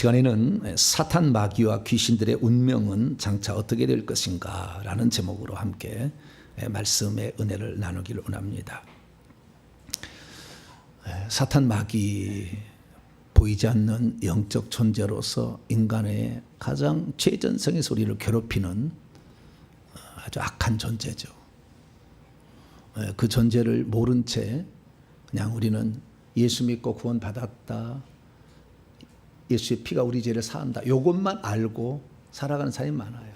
시간에는 사탄 마귀와 귀신들의 운명은 장차 어떻게 될 것인가 라는 제목으로 함께 말씀의 은혜를 나누기를 원합니다. 사탄 마귀, 보이지 않는 영적 존재로서 인간의 가장 최전성의 소리를 괴롭히는 아주 악한 존재죠. 그 존재를 모른 채 그냥 우리는 예수 믿고 구원 받았다, 예수의 피가 우리 죄를 사한다, 이것만 알고 살아가는 사람이 많아요.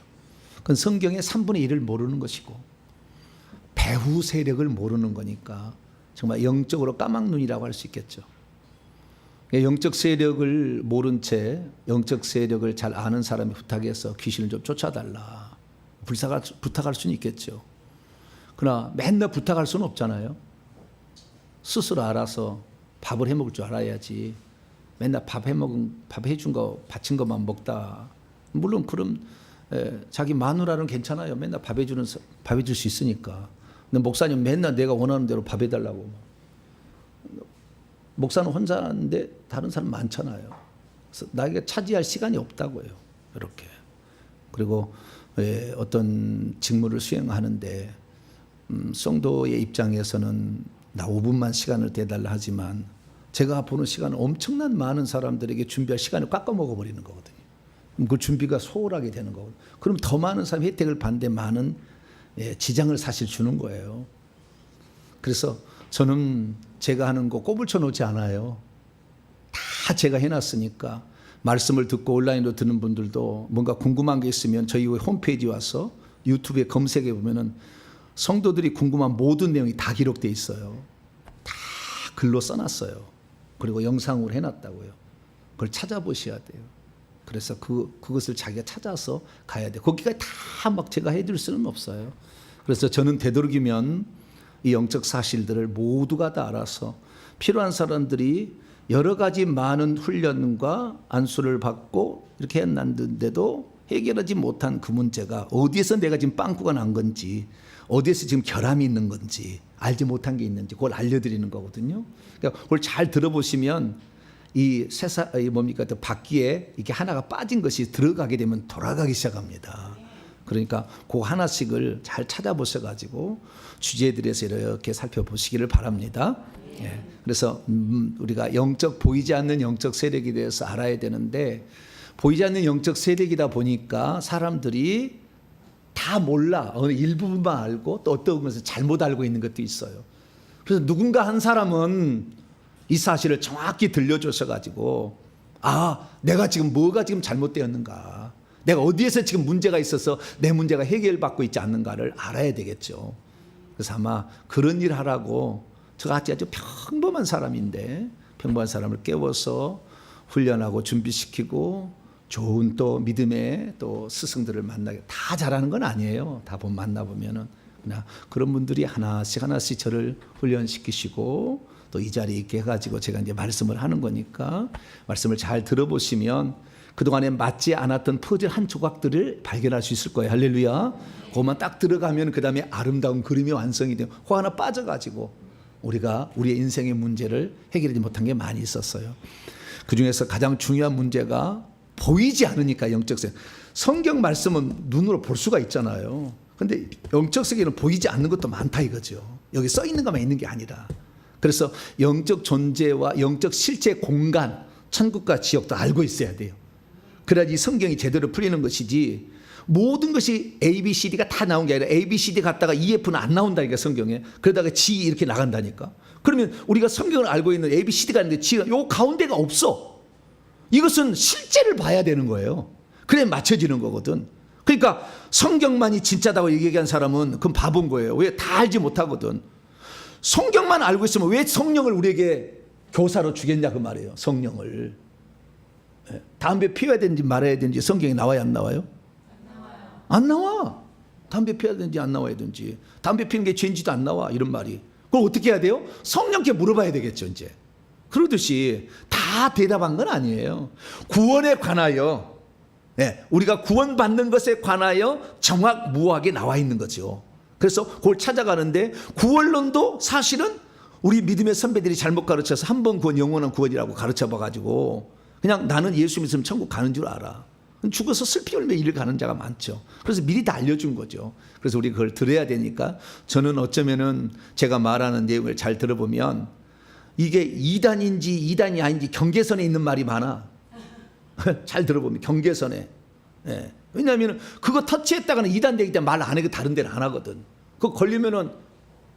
그건 성경의 3분의 1을 모르는 것이고 배후 세력을 모르는 거니까 정말 영적으로 까막눈이라고 할 수 있겠죠. 영적 세력을 모른 채 영적 세력을 잘 아는 사람이 부탁해서 귀신을 좀 쫓아달라 부탁할 수는 있겠죠. 그러나 맨날 부탁할 수는 없잖아요. 스스로 알아서 밥을 해먹을 줄 알아야지. 맨날 밥 해준 거 바친 것만 먹다. 물론 그럼 자기 마누라는 괜찮아요. 맨날 밥 해줄 수 있으니까. 근데 목사님 맨날 내가 원하는 대로 밥 해달라고. 목사는 혼자인데 다른 사람 많잖아요. 그래서 나에게 차지할 시간이 없다고요. 이렇게. 그리고 어떤 직무를 수행하는데 성도의 입장에서는 나 5분만 시간을 대달라 하지만 제가 보는 시간은 엄청난 많은 사람들에게 준비할 시간을 깎아먹어버리는 거거든요. 그 준비가 소홀하게 되는 거거든요. 그럼 더 많은 사람이 혜택을 받는데 많은 지장을 사실 주는 거예요. 그래서 저는 제가 하는 거 꼬불쳐 놓지 않아요. 다 제가 해놨으니까 말씀을 듣고 온라인으로 듣는 분들도 뭔가 궁금한 게 있으면 저희 홈페이지 와서 유튜브에 검색해 보면은 성도들이 궁금한 모든 내용이 다 기록되어 있어요. 다 글로 써놨어요. 그리고 영상으로 해놨다고요. 그걸 찾아보셔야 돼요. 그래서 그것을 자기가 찾아서 가야 돼요. 거기까지 다 막 제가 해줄 수는 없어요. 그래서 저는 되도록이면 이 영적 사실들을 모두가 다 알아서 필요한 사람들이 여러 가지 많은 훈련과 안수를 받고 이렇게 해놨는데도 해결하지 못한 그 문제가 어디에서 내가 지금 빵꾸가 난 건지, 어디에서 지금 결함이 있는 건지, 알지 못한 게 있는지 그걸 알려드리는 거거든요. 그러니까 그걸 잘 들어보시면 이 바퀴에 이게 하나가 빠진 것이 들어가게 되면 돌아가기 시작합니다. 그러니까 그 하나씩을 잘 찾아보셔가지고 주제들에서 이렇게 살펴보시기를 바랍니다. 예. 그래서 우리가 보이지 않는 영적 세력에 대해서 알아야 되는데, 보이지 않는 영적 세력이다 보니까 사람들이 다 몰라. 어느 일부분만 알고 또 어떤 것을 잘못 알고 있는 것도 있어요. 그래서 누군가 한 사람은 이 사실을 정확히 들려주셔가지고, 내가 지금 뭐가 지금 잘못되었는가, 내가 어디에서 지금 문제가 있어서 내 문제가 해결받고 있지 않는가를 알아야 되겠죠. 그래서 아마 그런 일 하라고 저같이 아주 평범한 사람인데 평범한 사람을 깨워서 훈련하고 준비시키고 좋은 또 믿음의 또 스승들을 만나게, 다 잘하는 건 아니에요. 다 만나보면은 그냥 그런 분들이 하나씩 저를 훈련시키시고 또 이 자리에 있게 해가지고 제가 이제 말씀을 하는 거니까 말씀을 잘 들어보시면 그동안에 맞지 않았던 퍼즐 한 조각들을 발견할 수 있을 거예요. 할렐루야. 그것만 딱 들어가면 그 다음에 아름다운 그림이 완성이 돼요. 그 하나 빠져가지고 우리가 우리의 인생의 문제를 해결하지 못한 게 많이 있었어요. 그 중에서 가장 중요한 문제가 보이지 않으니까 영적 세계. 성경 말씀은 눈으로 볼 수가 있잖아요. 근데 영적 세계는 보이지 않는 것도 많다 이거죠. 여기 써 있는 것만 있는 게 아니라. 그래서 영적 존재와 영적 실제 공간, 천국과 지옥도 알고 있어야 돼요. 그래야지 성경이 제대로 풀리는 것이지, 모든 것이 A, B, C, D가 다 나온 게 아니라 A, B, C, D 갔다가 EF는 안 나온다니까 성경에. 그러다가 G 이렇게 나간다니까. 그러면 우리가 성경을 알고 있는 A, B, C, D가 있는데 G가 요 가운데가 없어. 이것은 실제를 봐야 되는 거예요. 그래 맞춰지는 거거든. 그러니까 성경만이 진짜다고 얘기한 사람은 그건 바본 거예요. 왜? 다 알지 못하거든. 성경만 알고 있으면 왜 성령을 우리에게 교사로 주겠냐 그 말이에요. 성령을. 담배 피워야 되는지 말아야 되는지 성경에 나와야 안 나와요? 안 나와. 담배 피워야 되는지 안 나와야 되는지. 담배 피는 게 죄인지도 안 나와. 이런 말이. 그걸 어떻게 해야 돼요? 성령께 물어봐야 되겠죠 이제. 그러듯이 다 대답한 건 아니에요. 구원에 관하여, 우리가 구원받는 것에 관하여 정확무하게 나와 있는 거죠. 그래서 그걸 찾아가는데 구원론도 사실은 우리 믿음의 선배들이 잘못 가르쳐서 한 번 구원 영원한 구원이라고 가르쳐 봐가지고 그냥 나는 예수 믿으면 천국 가는 줄 알아. 죽어서 슬피 울며 이를 가는 자가 많죠. 그래서 미리 다 알려준 거죠. 그래서 우리 그걸 들어야 되니까 저는 어쩌면은 제가 말하는 내용을 잘 들어보면 이게 이단인지 이단이 아닌지 경계선에 있는 말이 많아. 잘 들어보면 경계선에. 예. 왜냐하면 그거 터치했다가는 이단 되기 때문에 말 안 해. 다른 데는 안 하거든. 그거 걸리면은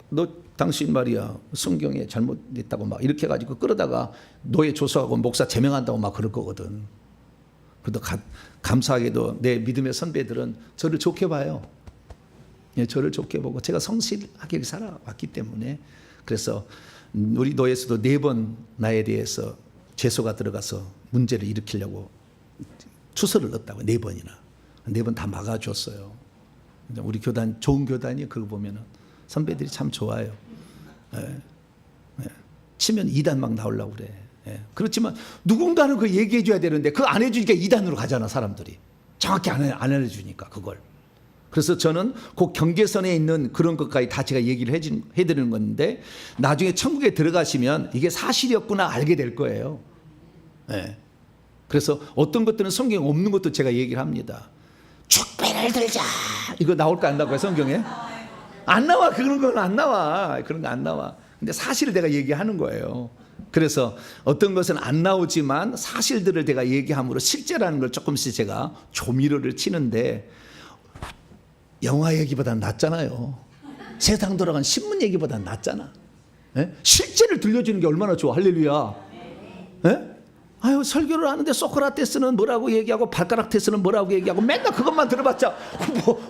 너 당신 말이야 성경에 잘못됐다고 막 이렇게 해가지고 끌어다가 노예 조사하고 목사 제명한다고 막 그럴 거거든. 그래도 감사하게도 내 믿음의 선배들은 저를 좋게 봐요. 예, 저를 좋게 보고 제가 성실하게 살아왔기 때문에. 그래서 우리 노예에서도 4번 나에 대해서 죄소가 들어가서 문제를 일으키려고 추서를 넣었다고 4번이나. 4번 다 막아줬어요. 우리 교단 좋은 교단이 그거 보면은 선배들이 참 좋아요. 예, 예. 치면 2단 막 나오려고 그래. 예. 그렇지만 누군가는 그 얘기해 줘야 되는데 그거 안 해주니까 2단으로 가잖아 사람들이. 정확히 안 해주니까 그걸. 그래서 저는 그 경계선에 있는 그런 것까지 다 제가 얘기를 해드리는 건데 나중에 천국에 들어가시면 이게 사실이었구나 알게 될 거예요. 예. 그래서 어떤 것들은 성경에 없는 것도 제가 얘기를 합니다. 축배를 들자 이거 나올까 안 나올까요 성경에? 안 나와. 그런 건 안 나와. 그런 거 안 나와. 근데 사실을 내가 얘기하는 거예요. 그래서 어떤 것은 안 나오지만 사실들을 내가 얘기함으로 실제라는 걸 조금씩 제가 조미료를 치는데 영화 얘기보다는 낫잖아요. 세상 돌아간 신문 얘기보다는 낫잖아. 예? 실제를 들려주는 게 얼마나 좋아. 할렐루야. 예? 아유 설교를 하는데 소크라테스는 뭐라고 얘기하고 발가락 테스는 뭐라고 얘기하고 맨날 그것만 들어봤자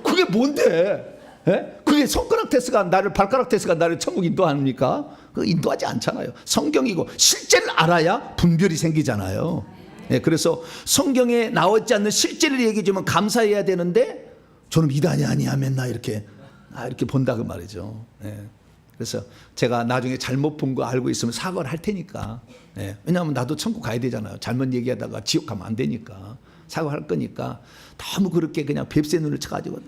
그게 뭔데? 예? 그게 손가락 테스가 나를 발가락 테스가 나를 천국 인도합니까? 그 인도하지 않잖아요. 성경이고 실제를 알아야 분별이 생기잖아요. 예, 그래서 성경에 나오지 않는 실제를 얘기해 주면 감사해야 되는데 저는 이단이 아니야 맨날 이렇게 본다 그 말이죠. 예. 그래서 제가 나중에 잘못 본 거 알고 있으면 사과를 할 테니까. 예. 왜냐하면 나도 천국 가야 되잖아요. 잘못 얘기하다가 지옥 가면 안 되니까 사과할 거니까 너무 그렇게 그냥 뱁새 눈을 쳐가지고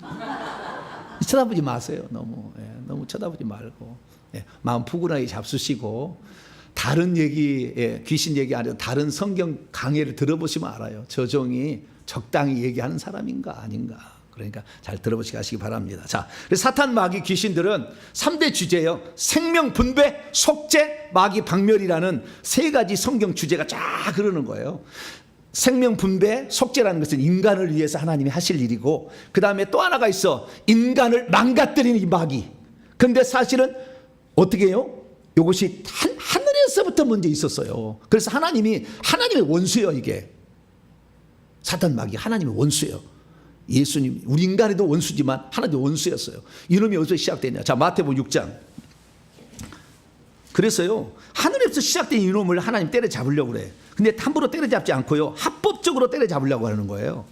쳐다보지 마세요. 너무 쳐다보지 말고 마음 푸근하게 잡수시고 다른 얘기, 귀신 얘기 아니라 다른 성경 강해를 들어보시면 알아요. 저 종이 적당히 얘기하는 사람인가 아닌가. 그러니까 잘 들어보시기 하시기 바랍니다. 자, 사탄, 마귀, 귀신들은 3대 주제예요. 생명, 분배, 속죄, 마귀, 박멸이라는 3가지 성경 주제가 쫙 흐르는 거예요. 생명 분배, 속죄라는 것은 인간을 위해서 하나님이 하실 일이고 그 다음에 또 하나가 있어. 인간을 망가뜨리는 이 마귀. 근데 사실은 어떻게 해요? 이것이 하늘에서부터 먼저 있었어요. 그래서 하나님의 원수예요. 이게 사탄 마귀 하나님의 원수예요. 예수님 우리 인간에도 원수지만 하나님의 원수였어요. 이놈이 어디서 시작됐냐? 자, 마태복음 6장. 그래서요 하늘에서 시작된 이놈을 하나님 때려잡으려고 그래. 근데 함부로 때려잡지 않고요 합법적으로 때려잡으려고 하는 거예요.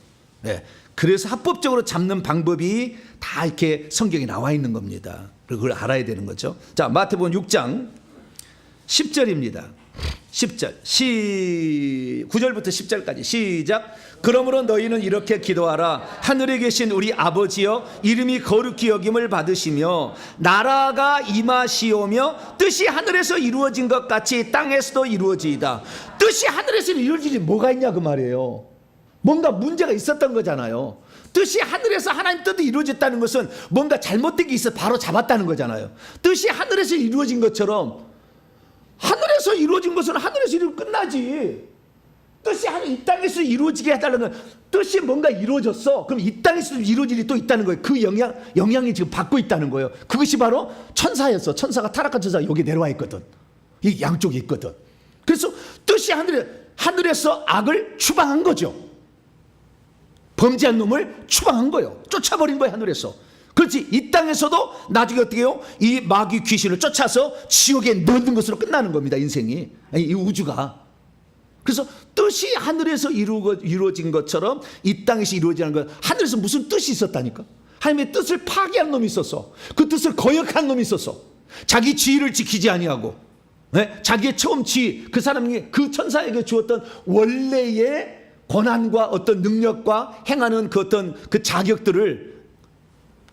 네. 그래서 합법적으로 잡는 방법이 다 이렇게 성경에 나와 있는 겁니다. 그걸 알아야 되는 거죠. 자, 마태복음 6장 10절입니다. 10절 9절부터 10절까지 시작. 그러므로 너희는 이렇게 기도하라. 하늘에 계신 우리 아버지여 이름이 거룩히 여김을 받으시며 나라가 임하시오며 뜻이 하늘에서 이루어진 것 같이 땅에서도 이루어지이다. 뜻이 하늘에서 이루어지지 뭐가 있냐 그 말이에요. 뭔가 문제가 있었던 거잖아요. 뜻이 하늘에서 하나님 뜻이 이루어졌다는 것은 뭔가 잘못된 게 있어 바로 잡았다는 거잖아요. 뜻이 하늘에서 이루어진 것처럼 하늘에서 이루어진 것은 하늘에서 이루어지면 끝나지. 뜻이 이 땅에서 이루어지게 해달라는 뜻이 뭔가 이루어졌어. 그럼 이 땅에서 이루어질 일이 또 있다는 거예요. 그 영향이 지금 받고 있다는 거예요. 그것이 바로 천사였어. 천사가 타락한 천사가 여기 내려와 있거든. 이 양쪽에 있거든. 그래서 뜻이 하늘에서 악을 추방한 거죠. 범죄한 놈을 추방한 거예요. 쫓아버린 거예요. 하늘에서. 그렇지. 이 땅에서도 나중에 어떻게 해요? 이 마귀 귀신을 쫓아서 지옥에 넣는 것으로 끝나는 겁니다. 인생이. 이 우주가. 그래서 뜻이 하늘에서 이루어진 것처럼 이 땅에서 이루어지는 것. 하늘에서 무슨 뜻이 있었다니까. 하나님의 뜻을 파괴한 놈이 있었어. 그 뜻을 거역한 놈이 있었어. 자기 지위를 지키지 아니하고 자기의 처음 지위, 그 사람이 그 천사에게 주었던 원래의 권한과 어떤 능력과 행하는 그 어떤 그 자격들을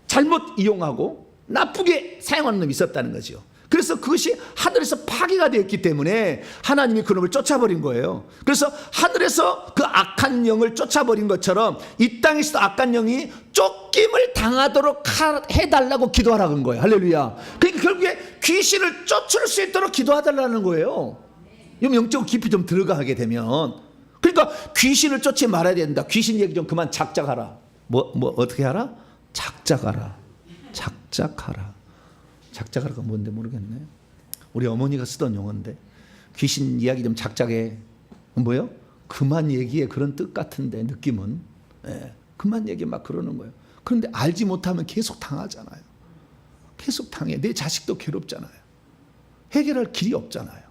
잘못 이용하고 나쁘게 사용하는 놈이 있었다는 거죠. 그래서 그것이 하늘에서 파괴가 되었기 때문에 하나님이 그놈을 쫓아버린 거예요. 그래서 하늘에서 그 악한 영을 쫓아버린 것처럼 이 땅에서도 악한 영이 쫓김을 당하도록 해달라고 기도하라는 거예요. 할렐루야. 그러니까 결국에 귀신을 쫓을 수 있도록 기도하달라는 거예요. 영적으로 깊이 좀 들어가게 되면. 그러니까 귀신을 쫓지 말아야 된다. 귀신 얘기 좀 그만 작작하라. 뭐 어떻게 하라? 작작하라. 작작하라. 작작하라가 뭔데 모르겠네. 우리 어머니가 쓰던 용어인데 귀신 이야기 좀 작작해. 뭐요? 그만 얘기해. 그런 뜻 같은데 느낌은. 예, 그만 얘기 막 그러는 거예요. 그런데 알지 못하면 계속 당하잖아요. 계속 당해. 내 자식도 괴롭잖아요. 해결할 길이 없잖아요.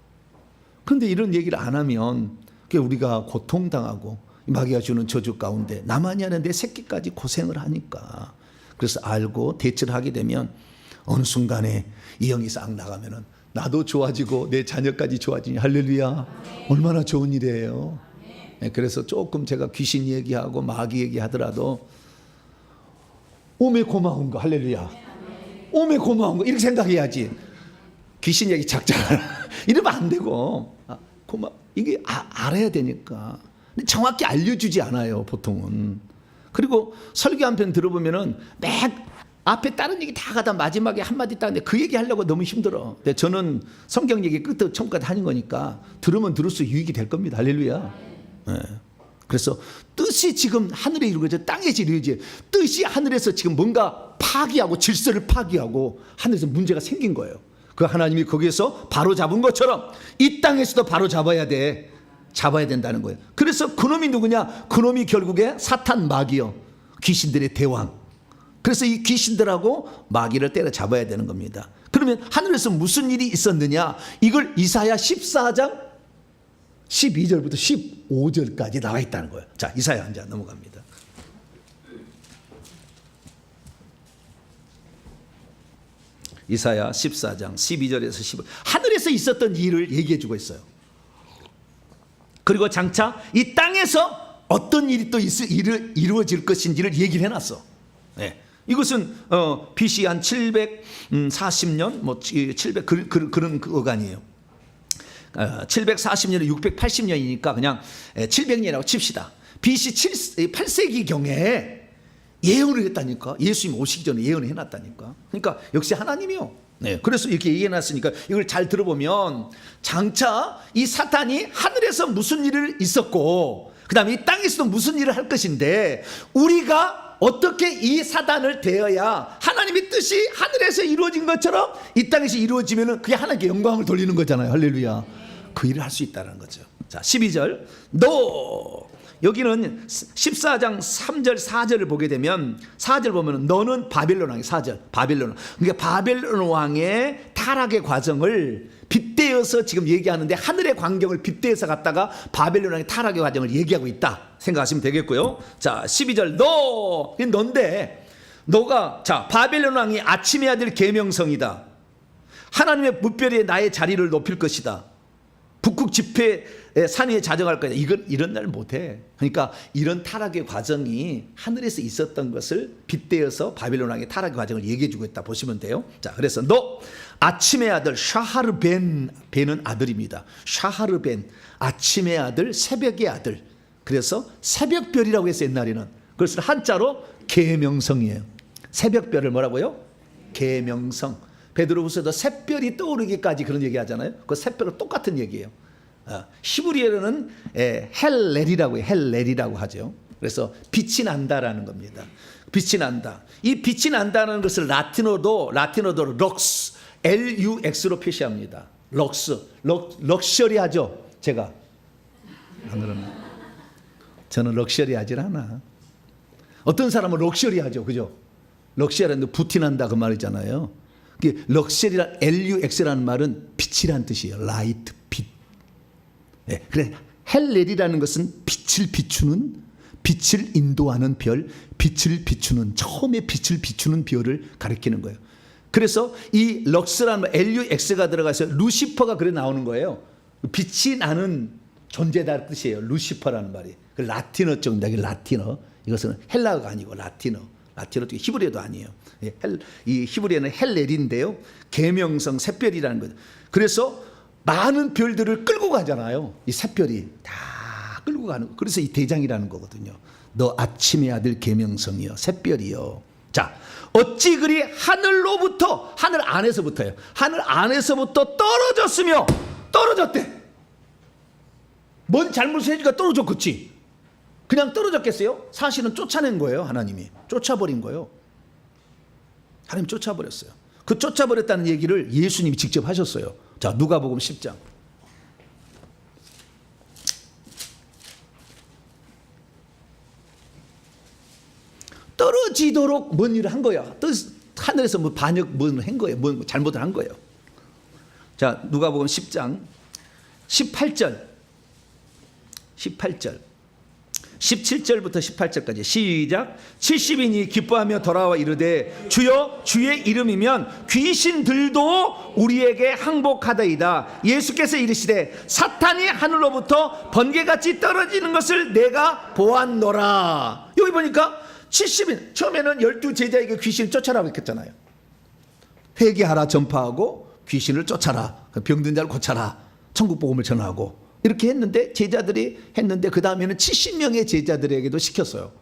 그런데 이런 얘기를 안 하면 우리가 고통당하고 마귀가 주는 저주 가운데 나만이 아니라 내 새끼까지 고생을 하니까. 그래서 알고 대처를 하게 되면 어느 순간에 이 영이 싹 나가면은 나도 좋아지고 내 자녀까지 좋아지니 할렐루야. 얼마나 좋은 일이에요. 네, 그래서 조금 제가 귀신 얘기하고 마귀 얘기하더라도 오메 고마운 거 할렐루야. 오메 고마운 거 이렇게 생각해야지. 귀신 얘기 작작하라 이러면 안 되고 이게 알아야 되니까. 근데 정확히 알려주지 않아요 보통은. 그리고 설교 한 편 들어보면은 막 앞에 다른 얘기 다 가다 마지막에 한마디 딱 하는데 그 얘기 하려고 너무 힘들어. 근데 저는 성경 얘기 끝부터 처음까지 하는 거니까 들으면 들을수록 유익이 될 겁니다. 할렐루야. 네. 그래서 뜻이 지금 하늘에 이루어져 땅에서 이루어져. 뜻이 하늘에서 지금 뭔가 파기하고 질서를 파기하고 하늘에서 문제가 생긴 거예요. 그 하나님이 거기에서 바로 잡은 것처럼 이 땅에서도 바로 잡아야 돼. 잡아야 된다는 거예요. 그래서 그놈이 누구냐? 그놈이 결국에 사탄 마귀요. 귀신들의 대왕. 그래서 이 귀신들하고 마귀를 때려잡아야 되는 겁니다. 그러면 하늘에서 무슨 일이 있었느냐? 이걸 이사야 14장 12절부터 15절까지 나와 있다는 거예요. 자, 이사야 한 장 넘어갑니다. 이사야 14장 12절에서 15절. 하늘에서 있었던 일을 얘기해 주고 있어요. 그리고 장차 이 땅에서 어떤 일이 또 이루어질 것인지를 얘기를 해놨어. 네. 이것은 BC 한 740년 뭐 700 그런 어간이에요. 740년에 680년이니까 그냥 700년이라고 칩시다. BC 8세기 경에 예언을 했다니까. 예수님 오시기 전에 예언을 해놨다니까. 그러니까 역시 하나님이요. 네, 그래서 이렇게 얘기해놨으니까 이걸 잘 들어보면 장차 이 사탄이 하늘에서 무슨 일을 있었고 그 다음에 이 땅에서도 무슨 일을 할 것인데 우리가 어떻게 이 사단을 대해야 하나님의 뜻이 하늘에서 이루어진 것처럼 이 땅에서 이루어지면 그게 하나님께 영광을 돌리는 거잖아요. 할렐루야. 그 일을 할 수 있다는 거죠. 자, 12절 너 여기는 14장 3절 4절을 보게 되면 4절 보면 너는 바벨론 왕의 4절 바벨론 그러니까 바벨론 왕의 타락의 과정을 빗대어서 지금 얘기하는데 하늘의 광경을 빗대어서 갔다가 바벨론 왕의 타락의 과정을 얘기하고 있다 생각하시면 되겠고요. 자 12절 너인데 너가 자 바벨론 왕이 아침의 아들 계명성이다. 하나님의 무별에 나의 자리를 높일 것이다. 북극 지폐 산 위에 자정할 거야. 이런 날 못해. 그러니까 이런 타락의 과정이 하늘에서 있었던 것을 빗대어서 바빌론 왕의 타락의 과정을 얘기해주고 있다 보시면 돼요. 자, 그래서 너 아침의 아들 샤하르벤 벤은 아들입니다. 샤하르벤 아침의 아들 새벽의 아들. 그래서 새벽별이라고 했어 옛날에는. 그것을 한자로 계명성이에요. 새벽별을 뭐라고요? 계명성. 베드로후서도 샛별이 떠오르기까지 그런 얘기하잖아요. 그 샛별은 똑같은 얘기예요. 히브리어로는 헬렐이라고 해요. 헬렐이라고 하죠. 그래서 빛이 난다라는 겁니다. 빛이 난다. 이 빛이 난다는 것을 라틴어도 럭스 LUX로 표시합니다. 럭스 럭셔리하죠. 제가 안 그러나 저는 럭셔리하질 않아. 어떤 사람은 럭셔리하죠, 그죠? 럭셔리한데 부티 난다 그 말이잖아요. 럭셔리란 LUX라는 말은 빛이란 뜻이에요. 라이트, 빛. 네, 그래 헬렐이라는 것은 빛을 비추는, 빛을 인도하는 별, 빛을 비추는, 처음에 빛을 비추는 별을 가리키는 거예요. 그래서 이 럭스라는 말, LUX가 들어가서 루시퍼가 그래 나오는 거예요. 빛이 나는 존재다 뜻이에요. 루시퍼라는 말이. 그 라틴어 쪽입니다. 라틴어. 이것은 헬라어가 아니고 라틴어. 라틴어 도 히브리어도 아니에요. 이 히브리어는 헬렐인데요. 계명성 샛별이라는 거죠. 그래서 많은 별들을 끌고 가잖아요. 이 샛별이 다 끌고 가는 거. 그래서 이 대장이라는 거거든요. 너 아침의 아들 계명성이여 샛별이여. 자, 어찌 그리 하늘로부터, 하늘 안에서부터요. 하늘 안에서부터 떨어졌으며 떨어졌대. 뭔 잘못을 해주니까 떨어졌겠지. 그냥 떨어졌겠어요? 사실은 쫓아낸 거예요. 하나님이 쫓아버린 거예요. 하나님 쫓아버렸어요. 그 쫓아버렸다는 얘기를 예수님이 직접 하셨어요. 자, 누가복음 10장. 떨어지도록 뭔 일을 한 거야. 하늘에서 뭐 반역 뭔 한 거예요. 뭔 잘못을 한 거예요. 자, 누가복음 10장 18절 17절부터 18절까지 시작. 70인이 기뻐하며 돌아와 이르되 주여 주의 이름이면 귀신들도 우리에게 항복하다이다. 예수께서 이르시되 사탄이 하늘로부터 번개같이 떨어지는 것을 내가 보았노라. 여기 보니까 70인, 처음에는 12제자에게 귀신을 쫓아라고 했잖아요. 회개하라 전파하고 귀신을 쫓아라, 병든 자를 고쳐라, 천국 복음을 전하고 이렇게 했는데, 제자들이 했는데 그 다음에는 70명의 제자들에게도 시켰어요.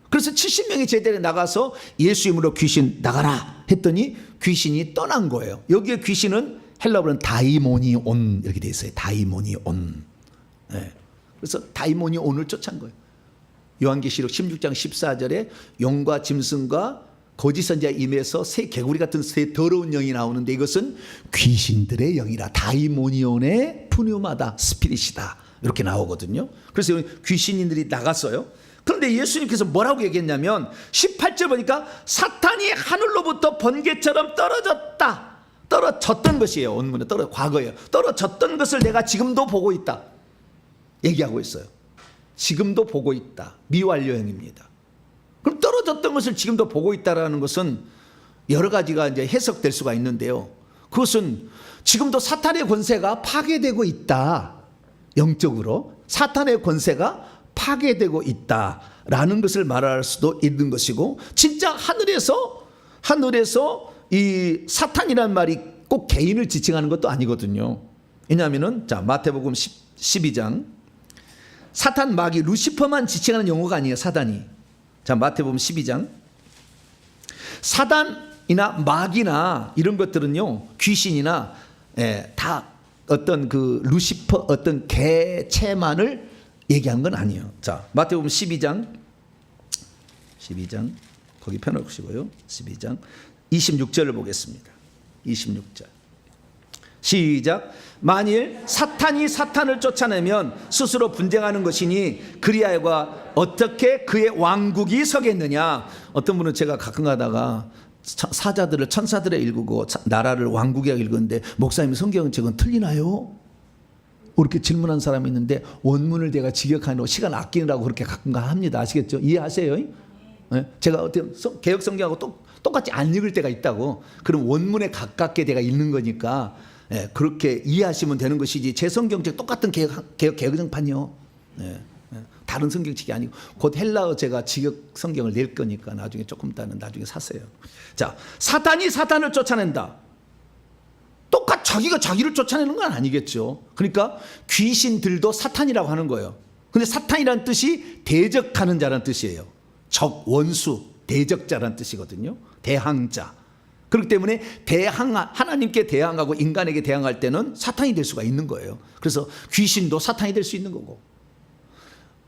그래서 70명의 제자들이 나가서 예수 이름으로 귀신 나가라 했더니 귀신이 떠난 거예요. 여기에 귀신은 헬라어로는 다이모니온 이렇게 돼 있어요. 다이모니온. 네. 그래서 다이모니온을 쫓아간 거예요. 요한계시록 16장 14절에 용과 짐승과 거짓 선지자 임에서 새 개구리 같은 새 더러운 영이 나오는데, 이것은 귀신들의 영이라. 다이모니온의 푸뉴마다 스피릿이다 이렇게 나오거든요. 그래서 귀신인들이 나갔어요. 그런데 예수님께서 뭐라고 얘기했냐면 18절 보니까 사탄이 하늘로부터 번개처럼 떨어졌던 것이에요. 원문에 과거예요. 떨어졌던 것을 내가 지금도 보고 있다 얘기하고 있어요. 지금도 보고 있다. 미완료형입니다. 그럼 떨어졌던 것을 지금도 보고 있다라는 것은 여러 가지가 이제 해석될 수가 있는데요. 그것은 지금도 사탄의 권세가 파괴되고 있다. 영적으로 사탄의 권세가 파괴되고 있다라는 것을 말할 수도 있는 것이고, 진짜 하늘에서 이 사탄이라는 말이 꼭 개인을 지칭하는 것도 아니거든요. 왜냐하면은 자, 마태복음 12장 사탄 마귀 루시퍼만 지칭하는 용어가 아니에요. 사단이. 자, 마태복음 12장. 사단이나 마귀나 이런 것들은요, 귀신이나 다 어떤 그 루시퍼 어떤 개체만을 얘기한 건 아니에요. 자, 마태복음 12장 거기 펴놓으시고요. 12장 26절을 보겠습니다. 26절 시작. 만일 사탄이 사탄을 쫓아내면 스스로 분쟁하는 것이니 그리하여가 어떻게 그의 왕국이 서겠느냐. 어떤 분은 제가 가끔 가다가 사자들을 천사들에 읽고 나라를 왕국이라고 읽었는데, 목사님 성경 저건 틀리나요? 그렇게 질문한 사람이 있는데, 원문을 내가 직역하느라고 시간 아끼느라고 그렇게 가끔가 합니다. 아시겠죠? 이해하세요? 네? 제가 어떤 개혁 성경하고 똑같이 안 읽을 때가 있다고. 그럼 원문에 가깝게 내가 읽는 거니까 그렇게 이해하시면 되는 것이지, 제 성경책 똑같은 개혁성판이요. 다른 성경책이 아니고 곧 헬라어 제가 직역 성경을 낼 거니까 나중에 조금 있다는 나중에 사세요. 자, 사탄이 사탄을 쫓아낸다. 똑같이 자기가 자기를 쫓아내는 건 아니겠죠. 그러니까 귀신들도 사탄이라고 하는 거예요. 근데 사탄이라는 뜻이 대적하는 자라는 뜻이에요. 적, 원수, 대적자라는 뜻이거든요. 대항자. 그렇기 때문에 하나님께 대항하고 인간에게 대항할 때는 사탄이 될 수가 있는 거예요. 그래서 귀신도 사탄이 될 수 있는 거고,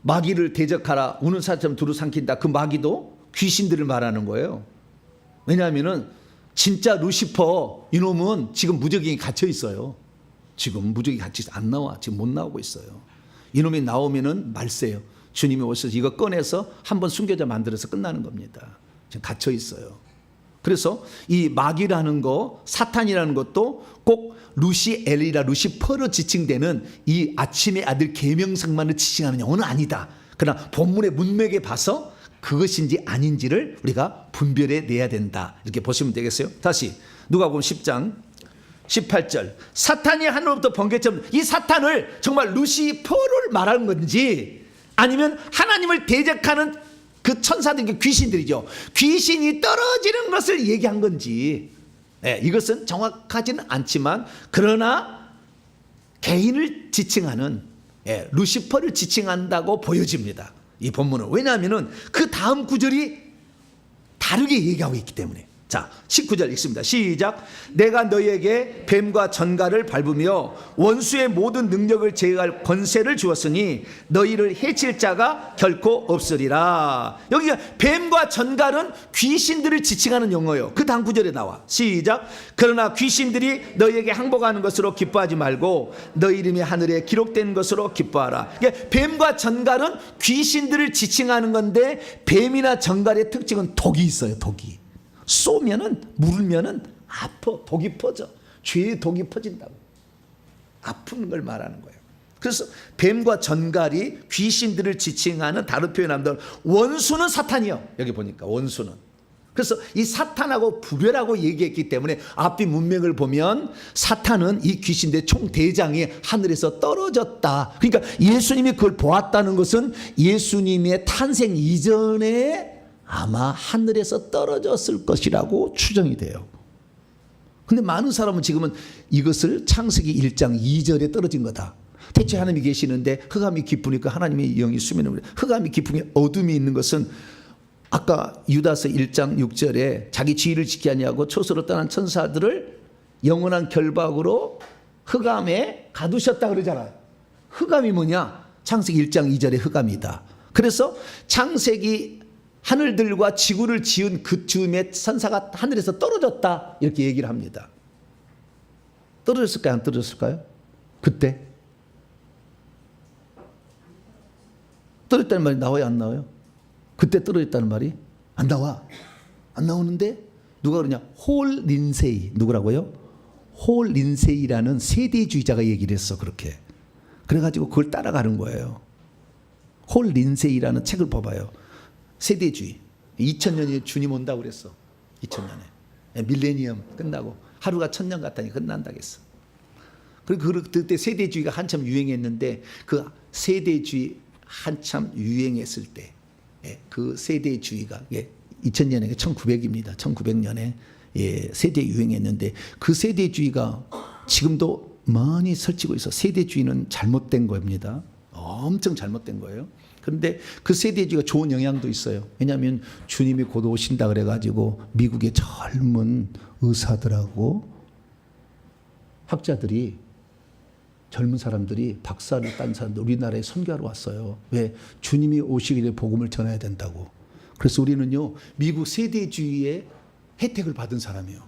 마귀를 대적하라 우는 사자처럼 두루 삼킨다, 그 마귀도 귀신들을 말하는 거예요. 왜냐하면은 진짜 루시퍼 이놈은 지금 무적이 갇혀 있어요. 지금 무적이 갇혀 안 나와. 지금 못 나오고 있어요. 이놈이 나오면은 말세요. 주님이 오셔서 이거 꺼내서 한번 숨겨져 만들어서 끝나는 겁니다. 지금 갇혀 있어요. 그래서 이 마귀라는 거, 사탄이라는 것도 꼭 루시엘이라 루시퍼로 지칭되는 이 아침의 아들 계명성만을 지칭하는 영어는 아니다. 그러나 본문의 문맥에 봐서 그것인지 아닌지를 우리가 분별해 내야 된다. 이렇게 보시면 되겠어요. 다시 누가복음 10장 18절. 사탄이 하늘로부터 번개처럼, 이 사탄을 정말 루시퍼를 말하는 건지 아니면 하나님을 대적하는 그 천사들이 귀신들이죠. 귀신이 떨어지는 것을 얘기한 건지, 이것은 정확하지는 않지만, 그러나 개인을 지칭하는, 루시퍼를 지칭한다고 보여집니다, 이 본문은. 왜냐하면 그 다음 구절이 다르게 얘기하고 있기 때문에. 자, 19절 읽습니다. 시작. 내가 너희에게 뱀과 전갈을 밟으며 원수의 모든 능력을 제어할 권세를 주었으니 너희를 해칠 자가 결코 없으리라. 여기가 뱀과 전갈은 귀신들을 지칭하는 용어예요. 그 다음 구절에 나와. 시작. 그러나 귀신들이 너희에게 항복하는 것으로 기뻐하지 말고 너희 이름이 하늘에 기록된 것으로 기뻐하라. 그러니까 뱀과 전갈은 귀신들을 지칭하는 건데, 뱀이나 전갈의 특징은 독이 있어요. 독이. 쏘면은, 물면은 아파. 독이 퍼져. 죄의 독이 퍼진다고. 아픈 걸 말하는 거예요. 그래서 뱀과 전갈이 귀신들을 지칭하는, 다른 표현하면 원수는 사탄이요. 여기 보니까 원수는. 그래서 이 사탄하고 구별하고 얘기했기 때문에 앞뒤 문맥을 보면 사탄은 이 귀신들의 총대장이 하늘에서 떨어졌다. 그러니까 예수님이 그걸 보았다는 것은 예수님의 탄생 이전에 아마 하늘에서 떨어졌을 것이라고 추정이 돼요. 근데 많은 사람은 지금은 이것을 창세기 1장 2절에 떨어진 거다. 대체 하나님이 계시는데 흑암이 깊으니까 하나님의 영이 수면에, 흑암이 깊으면 어둠이 있는 것은 아까 유다서 1장 6절에 자기 지위를 지키지 아니하고 초소로 떠난 천사들을 영원한 결박으로 흑암에 가두셨다 그러잖아요. 흑암이 뭐냐? 창세기 1장 2절의 흑암이다. 그래서 창세기 하늘들과 지구를 지은 그 즈음에 천사가 하늘에서 떨어졌다, 이렇게 얘기를 합니다. 떨어졌을까요? 안 떨어졌을까요? 그때 떨어졌다는 말이 나와요? 안 나와요? 그때 떨어졌다는 말이 안 나와. 안 나오는데 누가 그러냐? 홀 린세이. 누구라고요? 홀 린세이라는 세대주의자가 얘기를 했어. 그렇게. 그래가지고 그걸 따라가는 거예요. 홀 린세이라는 책을 봐봐요. 세대주의. 2000년에 주님 온다고 그랬어. 2000년에. 밀레니엄 끝나고 하루가 1000년 같다니 끝난다겠어. 그리고 그때 세대주의가 한참 유행했는데, 그 세대주의 한참 유행했을 때, 그 세대주의가 2000년에 1900입니다. 1900년에 세대 유행했는데, 그 세대주의가 지금도 많이 설치고 있어. 세대주의는 잘못된 겁니다. 엄청 잘못된 거예요. 그런데 그 세대주의가 좋은 영향도 있어요. 왜냐하면 주님이 곧 오신다 그래가지고 미국의 젊은 의사들하고 학자들이, 젊은 사람들이, 박사를 딴 사람들 우리나라에 선교하러 왔어요. 왜? 주님이 오시기 전에 복음을 전해야 된다고. 그래서 우리는요, 미국 세대주의의 혜택을 받은 사람이에요.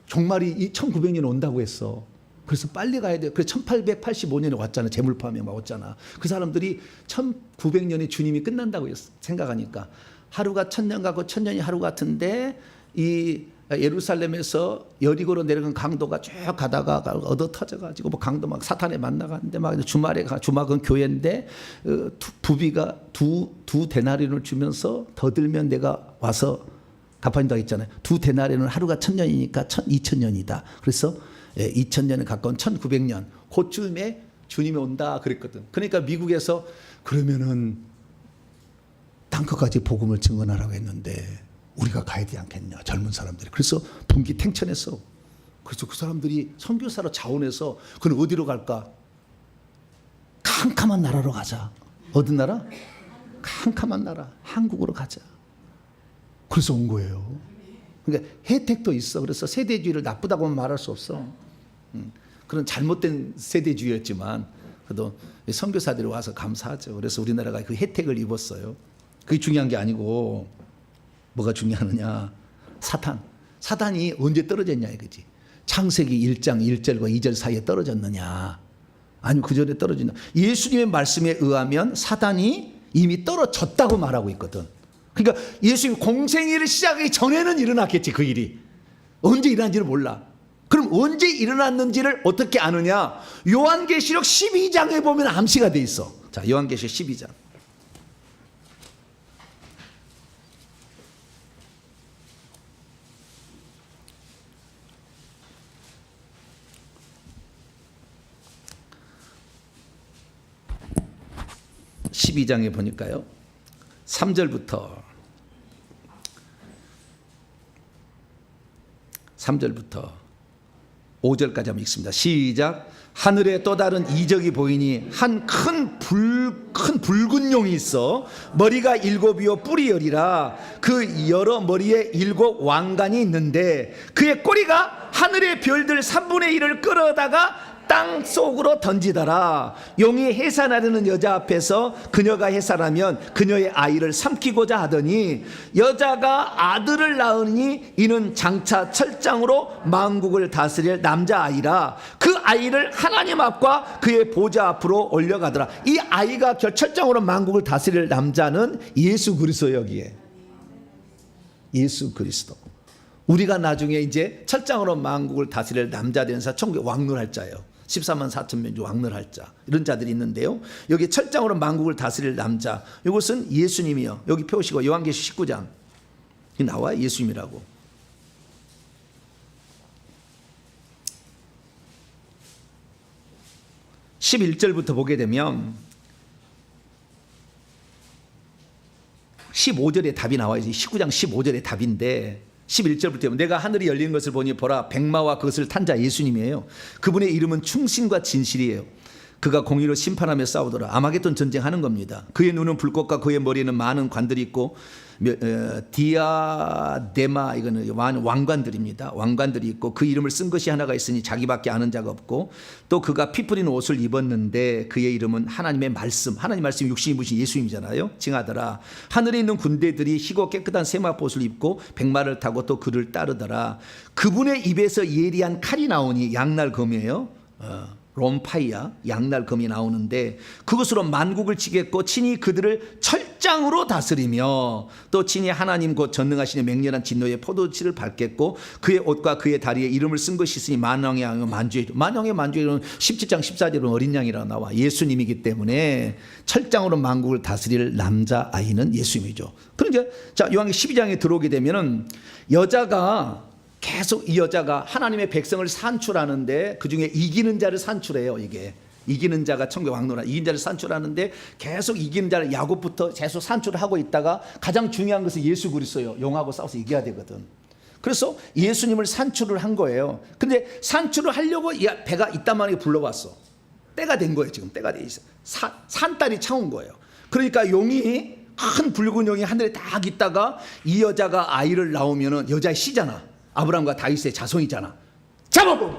종말이 1900년에 온다고 했어. 그래서 빨리 가야 돼. 그래서 1885년에 왔잖아. 재물포함에 막 왔잖아. 그 사람들이 1900년에 주님이 끝난다고 생각하니까 하루가 1000년 같고 1000년이 하루 같은데, 이 예루살렘에서 여리고로 내려간 강도가 쭉 가다가 얻어 터져가지고 뭐 강도 막 사탄에 만나가는데, 막 주말에 주막은 교회인데 부비가 두 데나리온을 주면서 더 들면 내가 와서 갚아준다고 했잖아요. 두 데나리온은 하루가 1000년이니까 2000년이다. 그래서 2000년에 가까운 1900년 그쯤에 주님이 온다 그랬거든. 그러니까 미국에서 그러면은 땅끝까지 복음을 증언하라고 했는데 우리가 가야 되지 않겠냐, 젊은 사람들이. 그래서 분기탱천했어. 그래서 그 사람들이 선교사로 자원해서 그는 어디로 갈까? 캄캄한 나라로 가자. 어떤 나라? 캄캄한 나라, 한국으로 가자. 그래서 온 거예요. 그러니까 혜택도 있어. 그래서 세대주의를 나쁘다고는 말할 수 없어. 그런 잘못된 세대주의였지만 그래도 선교사들이 와서 감사하죠. 그래서 우리나라가 그 혜택을 입었어요. 그게 중요한 게 아니고 뭐가 중요하느냐? 사탄이 언제 떨어졌냐 이거지. 창세기 1장 1절과 2절 사이에 떨어졌느냐, 아니면 그 전에 떨어지냐. 예수님의 말씀에 의하면 사탄이 이미 떨어졌다고 말하고 있거든. 그러니까 예수님 공생애를 시작하기 전에는 일어났겠지. 그 일이 언제 일어난지를 몰라. 그럼 언제 일어났는지를 어떻게 아느냐? 요한계시록 12장에 보면 암시가 돼 있어. 자, 요한계시록 12장. (12장에) 보니까요, 3절부터 5절까지 한번 읽습니다. 시작. 하늘에 또 다른 이적이 보이니 한 큰 붉은 용이 있어 머리가 7이요 뿔이 10이라 그 여러 머리에 7 왕관이 있는데 그의 꼬리가 하늘의 별들 3분의 1을 끌어다가 땅 속으로 던지더라. 용이 해산하려는 여자 앞에서 그녀가 해산하면 그녀의 아이를 삼키고자 하더니 여자가 아들을 낳으니 이는 장차 철장으로 만국을 다스릴 남자아이라. 그 아이를 하나님 앞과 그의 보좌 앞으로 올려가더라. 이 아이가 철장으로 만국을 다스릴 남자는 예수 그리스도. 여기에 예수 그리스도. 우리가 나중에 이제 철장으로 만국을 다스릴 남자 되는 자, 천국에 왕노할 자예요. 14만 4천 명 중 왕노할 자, 이런 자들이 있는데요. 여기 철장으로 만국을 다스릴 남자, 이것은 예수님이요. 여기 펴시고 요한계시 19장 나와요. 예수님이라고. (11절부터) 보게 되면 15절의 답이 나와요. 19장 15절의 답인데 11절부터 내가 하늘이 열린 것을 보니 보라 백마와 그것을 탄 자 예수님이에요. 그분의 이름은 충신과 진실이에요. 그가 공의로 심판하며 싸우더라. 아마겟돈 전쟁하는 겁니다. 그의 눈은 불꽃과 그의 머리에는 많은 관들이 있고 디아데마, 이거는 왕관들입니다. 왕관들이 있고 그 이름을 쓴 것이 하나가 있으니 자기밖에 아는 자가 없고 또 그가 피 뿌린 옷을 입었는데 그의 이름은 하나님의 말씀. 하나님 말씀이 육신이 입으신 예수님이잖아요. 징하더라. 하늘에 있는 군대들이 희고 깨끗한 세마포옷을 입고 백마를 타고 또 그를 따르더라. 그분의 입에서 예리한 칼이 나오니 양날 검이에요. 롬파이아, 양날 검이 나오는데 그것으로 만국을 치겠고 친히 그들을 철장으로 다스리며 또 친히 하나님 곧 전능하시는 맹렬한 진노의 포도씨를 밟겠고 그의 옷과 그의 다리에 이름을 쓴 것이 있으니 만왕의 왕 만주의 만주의는 17장 14절은 어린 양이라고 나와. 예수님이기 때문에 철장으로 만국을 다스릴 남자아이는 예수님이죠. 그런데 자 요한계시 12장에 들어오게 되면은 여자가 계속 이 여자가 하나님의 백성을 산출하는데 그중에 이기는 자를 산출해요. 이게 이기는 자가 천국의 왕노라. 이기는 자를 산출하는데 계속 이기는 자를 야곱부터 계속 산출을 하고 있다가 가장 중요한 것은 예수 그리스도예요. 용하고 싸워서 이겨야 되거든. 그래서 예수님을 산출을 한 거예요. 근데 산출을 하려고 배가 이따만하게 불러왔어. 때가 된 거예요. 지금 때가 돼 있어. 산딸이 차온 거예요. 그러니까 용이 큰 붉은 용이 하늘에 딱 있다가 이 여자가 아이를 낳으면은 여자의 씨잖아. 아브라함과 다윗의 자손이잖아. 잡아보.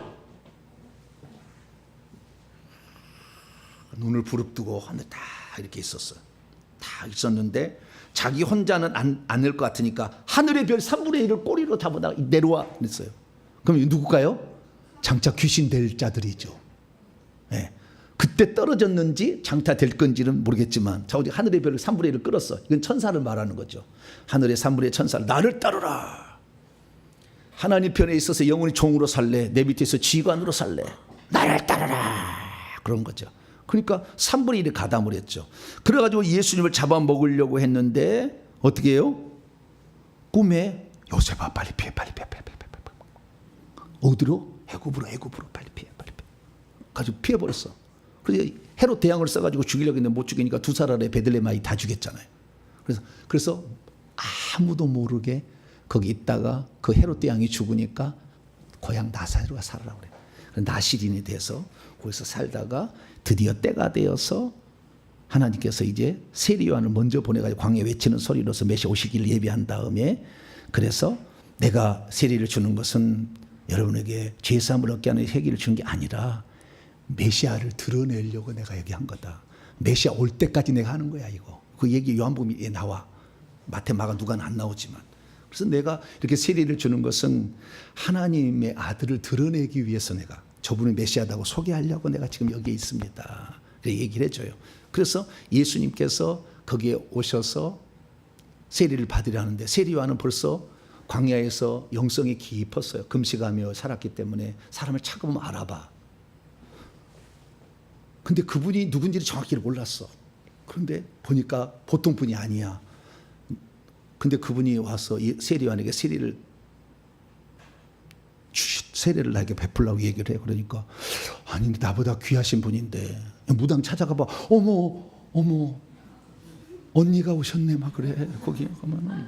눈을 부릅뜨고 하늘 다 이렇게 있었어요. 다 있었는데 자기 혼자는 안을 것 같으니까 하늘의 별 3분의 1을 꼬리로 잡아다가 내려와 그랬어요. 그럼 누굴까요? 장차 귀신 될 자들이죠. 네. 그때 떨어졌는지 장차 될 건지는 모르겠지만 자 우리 하늘의 별을 3분의 1을 끌었어. 이건 천사를 말하는 거죠. 하늘의 3분의 1 천사를 나를 따르라. 하나님 편에 있어서 영원히 종으로 살래. 내 밑에서 지휘관으로 살래. 나를 따르라. 그런 거죠. 그러니까 3분의 1이 가담을 했죠. 그래가지고 예수님을 잡아먹으려고 했는데 어떻게 해요? 꿈에 요셉아 빨리 피해. 어디로? 애굽으로 빨리 피해. 가지고 피해버렸어. 그래서 헤롯 대왕을 써가지고 죽이려고 했는데 못 죽이니까 2살 아래 베들레헴 아이 다 죽였잖아요. 그래서 아무도 모르게 거기 있다가 그 헤롯 대왕이 죽으니까 고향 나사렛으로 살아라 그래. 나시린이 돼서 거기서 살다가 드디어 때가 되어서 하나님께서 이제 세례 요한을 먼저 보내가지고 광야에 외치는 소리로서 메시아 오시기를 예비한 다음에 그래서 내가 세례를 주는 것은 여러분에게 죄사함을 얻게 하는 세기를 주는 게 아니라 메시아를 드러내려고 내가 얘기한 거다. 메시아 올 때까지 내가 하는 거야 이거. 그 얘기 요한복음에 나와. 마태, 마가, 누가는 안 나오지만. 그래서 내가 이렇게 세례를 주는 것은 하나님의 아들을 드러내기 위해서 내가 저분이 메시아다고 소개하려고 내가 지금 여기에 있습니다. 얘기를 해줘요. 그래서 예수님께서 거기에 오셔서 세례를 받으려 하는데 세례 요한은 벌써 광야에서 영성이 깊었어요. 금식하며 살았기 때문에 사람을 찾아보면 알아봐. 근데 그분이 누군지를 정확히 몰랐어. 그런데 보니까 보통 분이 아니야. 근데 그분이 와서 세례 요한에게 세례를 나에게 베풀라고 얘기를 해. 그러니까 아니 나보다 귀하신 분인데 무당 찾아가 봐. 어머 언니가 오셨네 막 그래. 거기 가면은.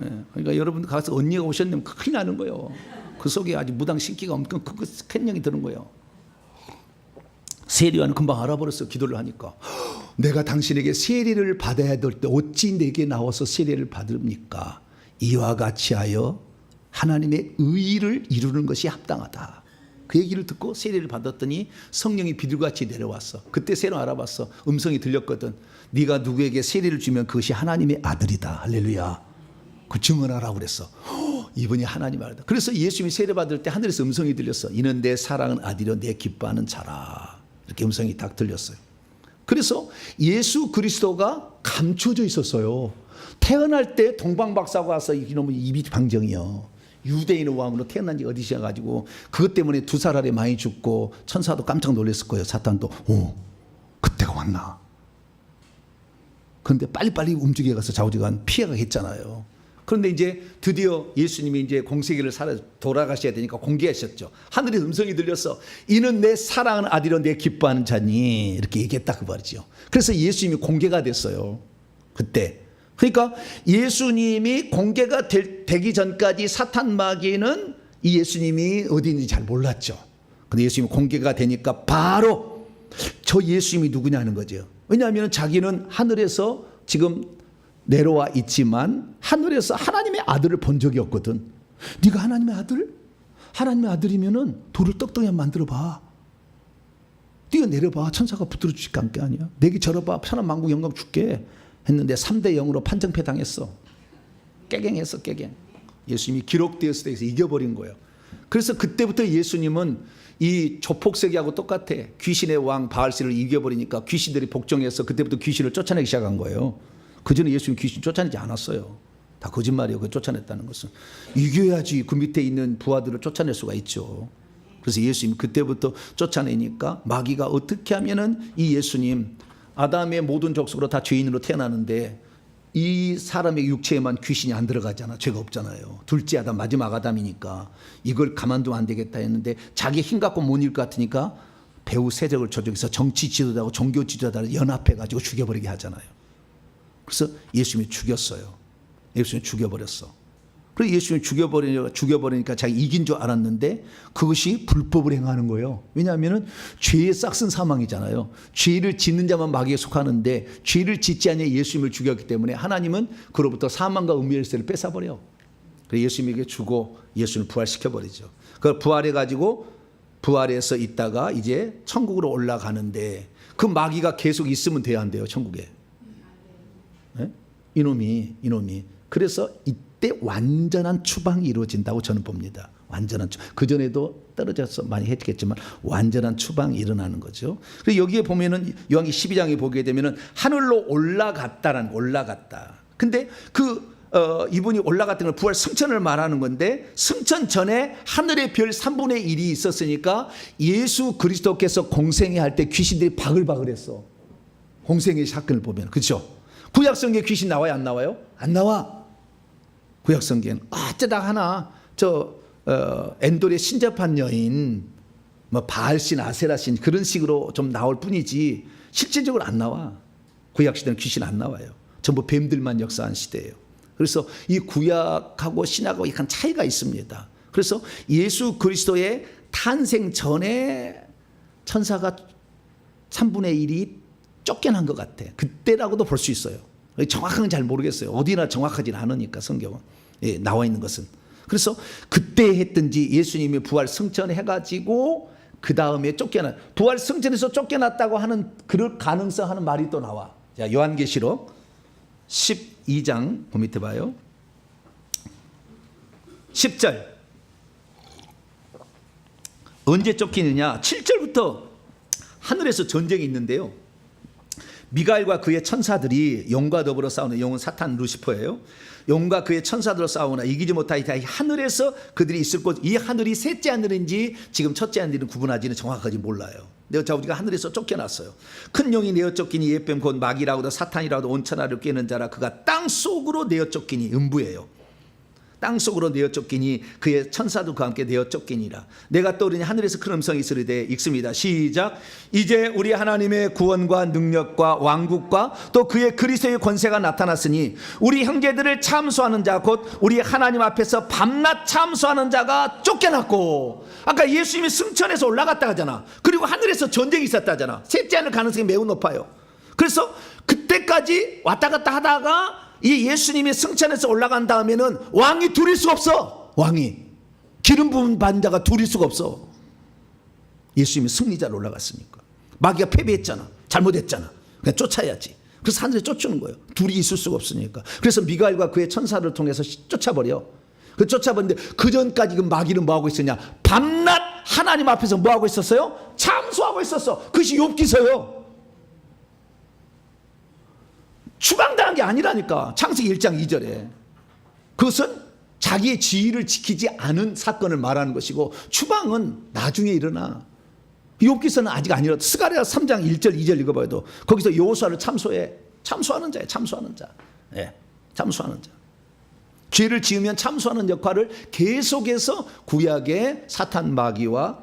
예, 그러니까 여러분 가서 언니가 오셨네 큰일 나는 거예요. 그 속에 아주 무당 신기가 엄청 큰 캔령이 드는 거예요. 세리와는 금방 알아버렸어요. 기도를 하니까. 내가 당신에게 세례를 받아야 될 때 어찌 내게 나와서 세례를 받습니까? 이와 같이 하여 하나님의 의를 이루는 것이 합당하다. 그 얘기를 듣고 세례를 받았더니 성령이 비둘같이 내려왔어. 그때 새로 알아봤어. 음성이 들렸거든. 네가 누구에게 세례를 주면 그것이 하나님의 아들이다. 할렐루야. 그 증언하라고 그랬어. 이분이 하나님의 아들이다. 그래서 예수님이 세례 받을 때 하늘에서 음성이 들렸어. 이는 내 사랑하는 아들이요 내 기뻐하는 자라. 이렇게 음성이 딱 들렸어요. 그래서 예수 그리스도가 감춰져 있었어요. 태어날 때 동방박사가 와서 이놈의 입이 방정이요. 유대인의 왕으로 태어난 지 어디서 가지고 그것 때문에 2살 아래 많이 죽고 천사도 깜짝 놀랐을 거예요. 사탄도 그때가 왔나. 그런데 빨리빨리 움직여가서 좌우지간 피해가 했잖아요. 그런데 이제 드디어 예수님이 이제 공세기를 돌아가셔야 되니까 공개하셨죠. 하늘의 음성이 들렸어. 이는 내 사랑하는 아들이요 내 기뻐하는 자니 이렇게 얘기했다 그 말이죠. 그래서 예수님이 공개가 됐어요. 그때. 그러니까 예수님이 공개가 되기 전까지 사탄 마귀는 이 예수님이 어디 있는지 잘 몰랐죠. 근데 예수님이 공개가 되니까 바로 저 예수님이 누구냐는 거죠. 왜냐하면 자기는 하늘에서 지금 내려와 있지만 하늘에서 하나님의 아들을 본 적이 없거든. 네가 하나님의 아들? 하나님의 아들이면은 돌을 떡덩이 만들어봐. 뛰어내려봐. 천사가 붙들어 주실 게 아니야. 내게 절어봐. 천한 만국 영광 줄게. 했는데 3대 0으로 판정패 당했어. 깨갱했어. 깨갱. 예수님이 기록되었을 때에서 이겨버린 거예요. 그래서 그때부터 예수님은 이 조폭세기하고 똑같아. 귀신의 왕 바알세를 이겨버리니까 귀신들이 복종해서 그때부터 귀신을 쫓아내기 시작한 거예요. 그전에 예수님 귀신 쫓아내지 않았어요. 다 거짓말이에요. 그 쫓아냈다는 것은. 이겨야지 그 밑에 있는 부하들을 쫓아낼 수가 있죠. 그래서 예수님 그때부터 쫓아내니까 마귀가 어떻게 하면은 이 예수님 아담의 모든 족속으로 다 죄인으로 태어나는데 이 사람의 육체에만 귀신이 안 들어가잖아. 죄가 없잖아요. 둘째 아담 마지막 아담이니까 이걸 가만두면 안 되겠다 했는데 자기 힘 갖고 못 이길 것 같으니까 배후 세력을 조정해서 정치 지도자하고 종교 지도자를 연합해가지고 죽여버리게 하잖아요. 그래서 예수님이 죽였어요. 예수님이 죽여버렸어. 그래서 예수님이 죽여버리니까 자기 이긴 줄 알았는데 그것이 불법을 행하는 거예요. 왜냐하면 죄의 싹슨 사망이잖아요. 죄를 짓는 자만 마귀에 속하는데 죄를 짓지 않아 예수님을 죽였기 때문에 하나님은 그로부터 사망과 음의 열쇠를 뺏어버려. 그래서 예수님에게 주고 예수님을 부활시켜버리죠. 그걸 부활해가지고 부활해서 있다가 이제 천국으로 올라가는데 그 마귀가 계속 있으면 돼야 한대요. 천국에. 네? 이놈이 그래서 이때 완전한 추방이 이루어진다고 저는 봅니다. 완전한 그전에도 떨어져서 많이 했겠지만 완전한 추방이 일어나는 거죠. 그리고 여기에 보면은 요한기 12장에 보게 되면은 하늘로 올라갔다. 근데 이분이 올라갔던 걸 부활 승천을 말하는 건데 승천 전에 하늘의 별 3분의 1이 있었으니까 예수 그리스도께서 공생애 할 때 귀신들이 바글바글했어. 공생애 사건을 보면. 그렇죠? 구약성경에 귀신 나와요? 안 나와요? 안 나와. 구약성경은 어쩌다 하나 엔돌의 신접한 여인 뭐 바알신 아세라신 그런 식으로 좀 나올 뿐이지 실질적으로 안 나와. 구약시대는 귀신 안 나와요. 전부 뱀들만 역사한 시대예요. 그래서 이 구약하고 신약하고 약간 차이가 있습니다. 그래서 예수 그리스도의 탄생 전에 천사가 3분의 1이 쫓겨난 것 같아. 그때라고도 볼 수 있어요. 정확한 건 잘 모르겠어요. 어디나 정확하진 않으니까 성경은. 예, 나와 있는 것은. 그래서 그때 했든지 예수님이 부활 승천해가지고 그 다음에 부활 승천해서 쫓겨났다고 하는 그럴 가능성 하는 말이 또 나와. 자, 요한계시록 12장 그 밑에 봐요. 10절. 언제 쫓기느냐? 7절부터 하늘에서 전쟁이 있는데요. 미가엘과 그의 천사들이 용과 더불어 싸우는 용은 사탄 루시퍼예요. 용과 그의 천사들로 싸우나 이기지 못하니 하늘에서 그들이 있을 곳, 이 하늘이 셋째 하늘인지 지금 첫째 하늘은 구분하지는 정확하지 몰라요. 내가 우리가 하늘에서 쫓겨났어요. 큰 용이 내어 쫓기니 옛뱀 곧 마귀라고도 사탄이라고도 온천하를 꿰는 자라 그가 땅 속으로 내어 쫓기니 음부예요. 땅속으로 내어 쫓기니 그의 천사도 그와 함께 내어 쫓기니라. 내가 떠오르니 하늘에서 큰 음성이 있으리되 읽습니다. 시작. 이제 우리 하나님의 구원과 능력과 왕국과 또 그의 그리스도의 권세가 나타났으니 우리 형제들을 참소하는 자 곧 우리 하나님 앞에서 밤낮 참소하는 자가 쫓겨났고, 아까 예수님이 승천해서 올라갔다 하잖아. 그리고 하늘에서 전쟁이 있었다잖아. 셋째 하늘 가능성이 매우 높아요. 그래서 그때까지 왔다 갔다 하다가 이 예수님이 승천해서 올라간 다음에는 왕이 둘일 수가 없어. 왕이 기름 부은 받은 자가 둘일 수가 없어. 예수님이 승리자로 올라갔으니까. 마귀가 패배했잖아. 잘못했잖아. 그냥 쫓아야지. 그래서 하늘에 쫓는 거예요. 둘이 있을 수가 없으니까. 그래서 미가엘과 그의 천사를 통해서 쫓아버려. 그 쫓아버리는데 그 전까지 그 마귀는 뭐하고 있었냐? 밤낮 하나님 앞에서 뭐하고 있었어요? 참소하고 있었어. 그것이 욥기서요. 추방당한 게 아니라니까. 창세기 1장 2절에. 그것은 자기의 지위를 지키지 않은 사건을 말하는 것이고, 추방은 나중에 일어나. 욥기서는 아직 아니라. 스가랴 3장 1절 2절 읽어봐도 거기서 여호수아를 참소해. 참소하는 자예요. 참소하는 자. 예, 참소하는 자. 죄를 지으면 참소하는 역할을 계속해서 구약의 사탄 마귀와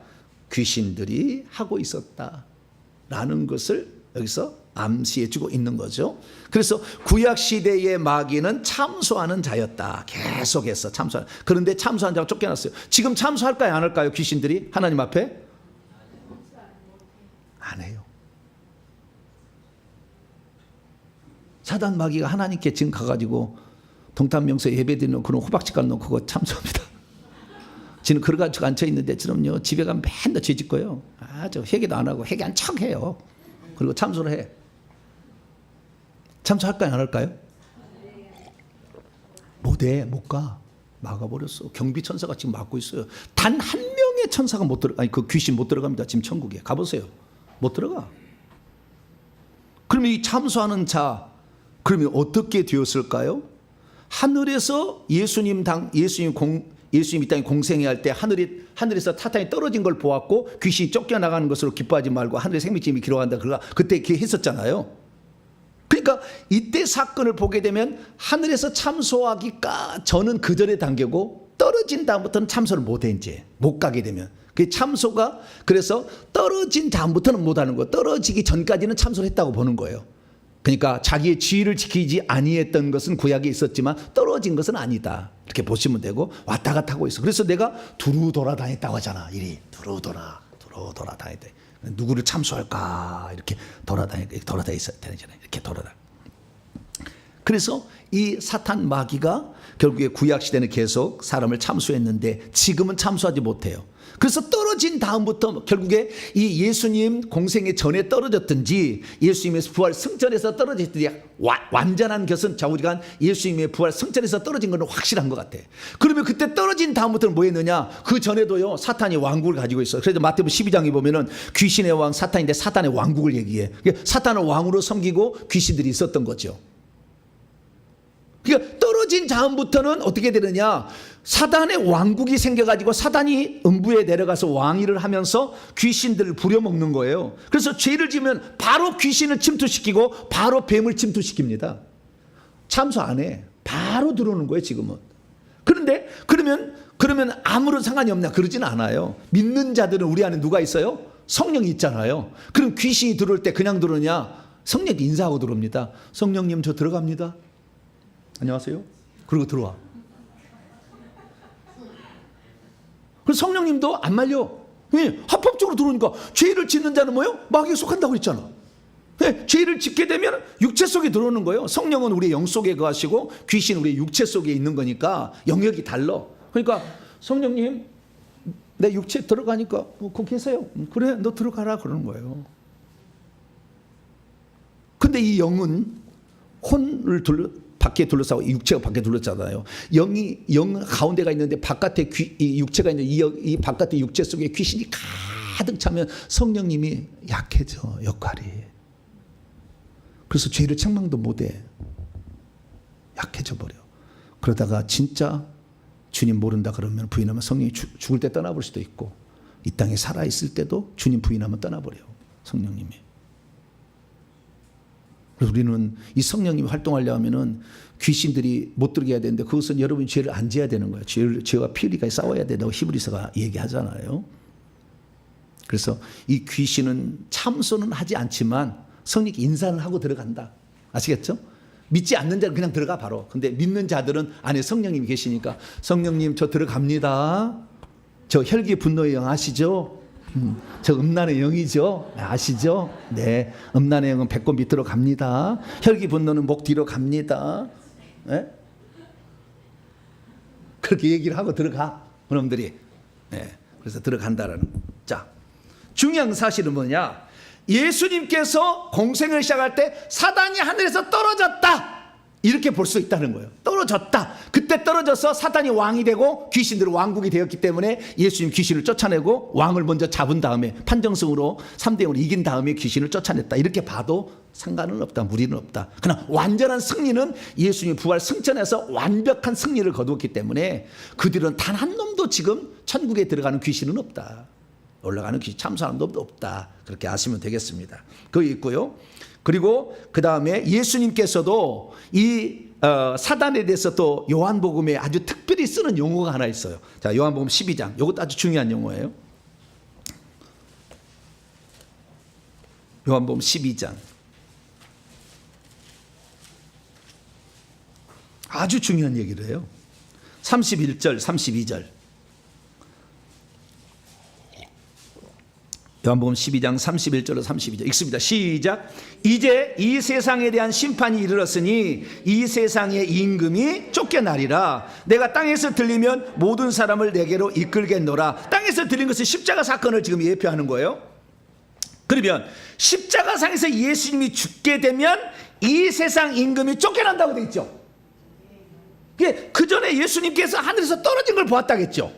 귀신들이 하고 있었다라는 것을 여기서 암시해주고 있는 거죠. 그래서 구약 시대의 마귀는 참소하는 자였다. 계속해서 참소하는. 그런데 참소한 자가 쫓겨났어요. 지금 참소할까요, 안 할까요? 귀신들이 하나님 앞에 안 해요. 사단 마귀가 하나님께 지금 가가지고 동탄명소에 예배드리는 그런 호박집 가는 그거 참소합니다. 지금 그러가지고 앉혀있는데 저는요 집에 가면 맨날 죄 짓고요. 아주 회개도 안 하고 회개한 척 해요. 그리고 참소를 해. 참소할까요, 안 할까요? 못해. 못 가. 막아버렸어. 경비천사가 지금 막고 있어요. 단 한 명의 천사가 못 들어가. 아니, 그 귀신 못 들어갑니다. 지금 천국에 가보세요. 못 들어가. 그러면 이 참소하는 자, 그러면 어떻게 되었을까요? 하늘에서 예수님 이 땅에 공생해야 할 때 하늘에서 사탄이 떨어진 걸 보았고 귀신이 쫓겨나가는 것으로 기뻐하지 말고 하늘의 생명짐이 기록한다. 그때 이렇게 했었잖아요. 그러니까 이때 사건을 보게 되면 하늘에서 참소하기가 저는 그 전의 단계고, 떨어진 다음부터는 참소를 못해. 이제 못 가게 되면 그 참소가, 그래서 떨어진 다음부터는 못하는 거예요. 떨어지기 전까지는 참소를 했다고 보는 거예요. 그러니까 자기의 지위를 지키지 아니했던 것은 구약에 있었지만 떨어진 것은 아니다. 이렇게 보시면 되고, 왔다 갔다 하고 있어. 그래서 내가 두루 돌아다녔다고 하잖아. 이리 두루 돌아다녔다. 누구를 참소할까 이렇게 돌아다녔어야 되잖아요. 이렇게 돌아다. 그래서 이 사탄 마귀가 결국에 구약 시대는 계속 사람을 참소했는데 지금은 참소하지 못해요. 그래서 떨어진 다음부터 결국에 이 예수님 공생의 전에 떨어졌든지 예수님의 부활 승천에서 떨어졌든지 완전한 것은 우리가 예수님의 부활 승천에서 떨어진 건 확실한 것 같아. 그러면 그때 떨어진 다음부터는 뭐 했느냐? 그 전에도요 사탄이 왕국을 가지고 있어요. 그래서 마태복음 12장에 보면은 귀신의 왕 사탄인데 사탄의 왕국을 얘기해. 사탄을 왕으로 섬기고 귀신들이 있었던 거죠. 그러니까 떨어진 다음부터는 어떻게 되느냐? 사단의 왕국이 생겨가지고 사단이 음부에 내려가서 왕위를 하면서 귀신들을 부려먹는 거예요. 그래서 죄를 지으면 바로 귀신을 침투시키고 바로 뱀을 침투시킵니다. 참소 안 해. 바로 들어오는 거예요 지금은. 그런데 그러면 아무런 상관이 없냐? 그러진 않아요. 믿는 자들은 우리 안에 누가 있어요? 성령이 있잖아요. 그럼 귀신이 들어올 때 그냥 들어오냐? 성령이 인사하고 들어옵니다. 성령님 저 들어갑니다. 안녕하세요. 그리고 들어와. 그래서 성령님도 안 말려. 왜? 합법적으로 들어오니까. 죄를 짓는 자는 뭐예요? 마귀에 속한다고 했잖아. 네, 죄를 짓게 되면 육체 속에 들어오는 거예요. 성령은 우리 영 속에 거하시고 귀신은 우리 육체 속에 있는 거니까 영역이 달라. 그러니까 성령님 내 육체 들어가니까 거기 계세요. 그래 너 들어가라 그러는 거예요. 근데 이 영은 혼을 밖에 둘러싸고 육체가 밖에 둘러싸잖아요. 영 가운데가 있는데 바깥에 이 육체가 있는 이 바깥의 육체 속에 귀신이 가득 차면 성령님이 약해져 역할이. 그래서 죄를 책망도 못해. 약해져 버려. 그러다가 진짜 주님 모른다 그러면 부인하면 성령이 죽을 때 떠나볼 수도 있고, 이 땅에 살아있을 때도 주님 부인하면 떠나버려 성령님이. 그래서 우리는 이 성령님이 활동하려면은 귀신들이 못 들게 해야 되는데, 그것은 여러분이 죄를 안 지어야 되는 거예요. 죄와 피리가 싸워야 된다고 히브리서가 얘기하잖아요. 그래서 이 귀신은 참소는 하지 않지만 성령께 인사를 하고 들어간다. 아시겠죠? 믿지 않는 자는 그냥 들어가 바로. 근데 믿는 자들은 안에 성령님이 계시니까, 성령님 저 들어갑니다. 저 혈기 분노의 영 아시죠? 저 음란의 영이죠? 아시죠? 네, 음란의 영은 배꼽 밑으로 갑니다. 혈기 분노는 목 뒤로 갑니다. 네? 그렇게 얘기를 하고 들어가, 그놈들이. 네, 그래서 들어간다라는. 자, 중요한 사실은 뭐냐? 예수님께서 공생을 시작할 때 사단이 하늘에서 떨어졌다, 이렇게 볼 수 있다는 거예요. 떨어졌다. 그때 떨어져서 사단이 왕이 되고 귀신들은 왕국이 되었기 때문에 예수님 귀신을 쫓아내고 왕을 먼저 잡은 다음에 판정승으로 3대0으로 이긴 다음에 귀신을 쫓아냈다, 이렇게 봐도 상관은 없다, 무리는 없다. 그러나 완전한 승리는 예수님 부활 승천에서 완벽한 승리를 거두었기 때문에 그들은 단 한 놈도 지금 천국에 들어가는 귀신은 없다, 올라가는 귀신 참수하는 놈도 없다, 그렇게 아시면 되겠습니다. 그거 있고요. 그리고 그 다음에 예수님께서도 이 사단에 대해서 또 요한복음에 아주 특별히 쓰는 용어가 하나 있어요. 자, 요한복음 12장, 이것도 아주 중요한 용어예요. 요한복음 12장, 아주 중요한 얘기를 해요. 31절 32절, 요한복음 12장 31절로 32절 읽습니다. 시작. 이제 이 세상에 대한 심판이 이르렀으니 이 세상의 임금이 쫓겨나리라. 내가 땅에서 들리면 모든 사람을 내게로 이끌겠노라. 땅에서 들린 것은 십자가 사건을 지금 예표하는 거예요. 그러면 십자가상에서 예수님이 죽게 되면 이 세상 임금이 쫓겨난다고 되어 있죠. 그 전에 예수님께서 하늘에서 떨어진 걸 보았다겠죠.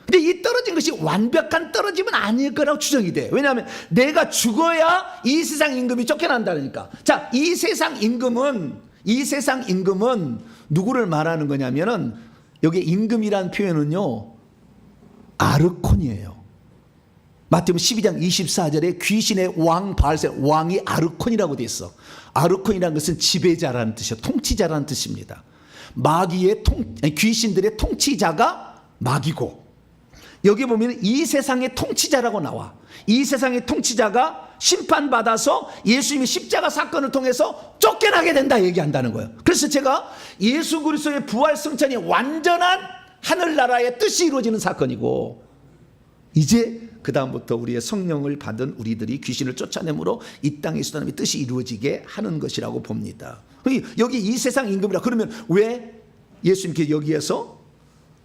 근데 이 떨어진 것이 완벽한 떨어짐은 아닐 거라고 추정이 돼. 왜냐하면 내가 죽어야 이 세상 임금이 쫓겨난다니까. 자, 이 세상 임금은 누구를 말하는 거냐면은, 여기 임금이라는 표현은요, 아르콘이에요. 마태복음 12장 24절에 귀신의 왕 바알세, 왕이 아르콘이라고 돼 있어. 아르콘이라는 것은 지배자라는 뜻이에요. 통치자라는 뜻입니다. 귀신들의 통치자가 마귀고, 여기 보면 이 세상의 통치자라고 나와. 이 세상의 통치자가 심판받아서 예수님이 십자가 사건을 통해서 쫓겨나게 된다 얘기한다는 거예요. 그래서 제가 예수 그리스도의 부활 승천이 완전한 하늘나라의 뜻이 이루어지는 사건이고, 이제 그 다음부터 우리의 성령을 받은 우리들이 귀신을 쫓아내므로 이 땅의 예수님의 뜻이 이루어지게 하는 것이라고 봅니다. 여기 이 세상 임금이라 그러면 왜 예수님께 여기에서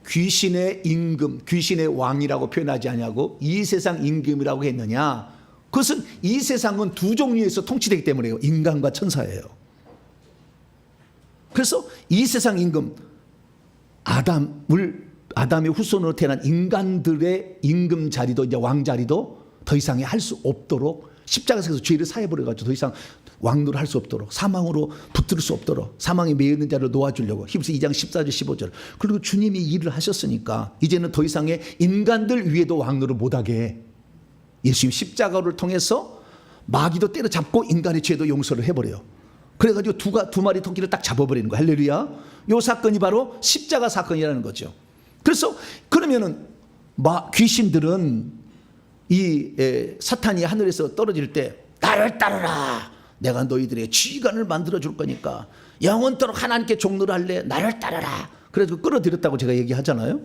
귀신의 임금, 귀신의 왕이라고 표현하지 않냐고 이 세상 임금이라고 했느냐? 그것은 이 세상은 두 종류에서 통치되기 때문에요. 인간과 천사예요. 그래서 이 세상 임금, 아담의 후손으로 태어난 인간들의 임금 자리도, 이제 왕 자리도 더 이상 할 수 없도록 십자가에서 죄를 사해버려가지고 더 이상 왕노를 할 수 없도록, 사망으로 붙들 수 없도록 사망에 매여 있는 자를 놓아주려고, 히브리서 2장 14절 15절. 그리고 주님이 일을 하셨으니까 이제는 더 이상의 인간들 위에도 왕노를 못하게 해. 예수님 십자가를 통해서 마귀도 때려잡고 인간의 죄도 용서를 해버려요. 그래가지고 두 마리 토끼를 딱 잡아버리는 거예요. 할렐루야. 이 사건이 바로 십자가 사건이라는 거죠. 그래서 그러면은 귀신들은 사탄이 하늘에서 떨어질 때 나를 따르라, 내가 너희들의 지휘관을 만들어 줄 거니까 영원토록 하나님께 종노를 할래, 나를 따르라. 그래서 끌어들였다고 제가 얘기하잖아요.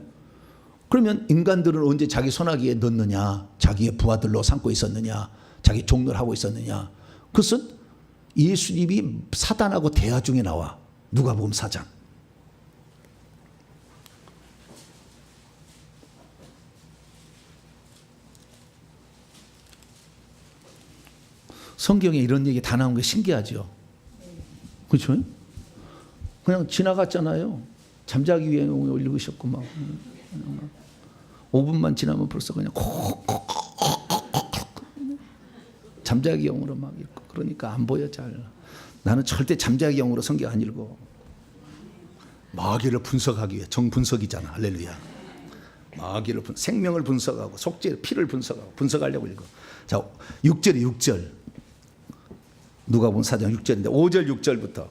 그러면 인간들은 언제 자기 손아귀에 넣느냐, 자기의 부하들로 삼고 있었느냐, 자기 종노를 하고 있었느냐. 그것은 예수님이 사단하고 대화 중에 나와. 누가복음 4장. 성경에 이런 얘기 다 나온 게 신기하죠. 그렇죠? 그냥 지나갔잖아요. 잠자기 위해 읽으셨고 막 5분만 지나면 벌써 그냥 잠자기 영으로 막 읽고, 그러니까 안 보여 잘. 나는 절대 잠자기 영으로 성경 안 읽어. 마귀를 분석하기 위해, 정분석이잖아. 할렐루야. 마귀를 생명을 분석하고 속죄 피를 분석하고 분석하려고 읽어. 자, 6절에 6절. 누가복음 4장 6절인데 5절 6절부터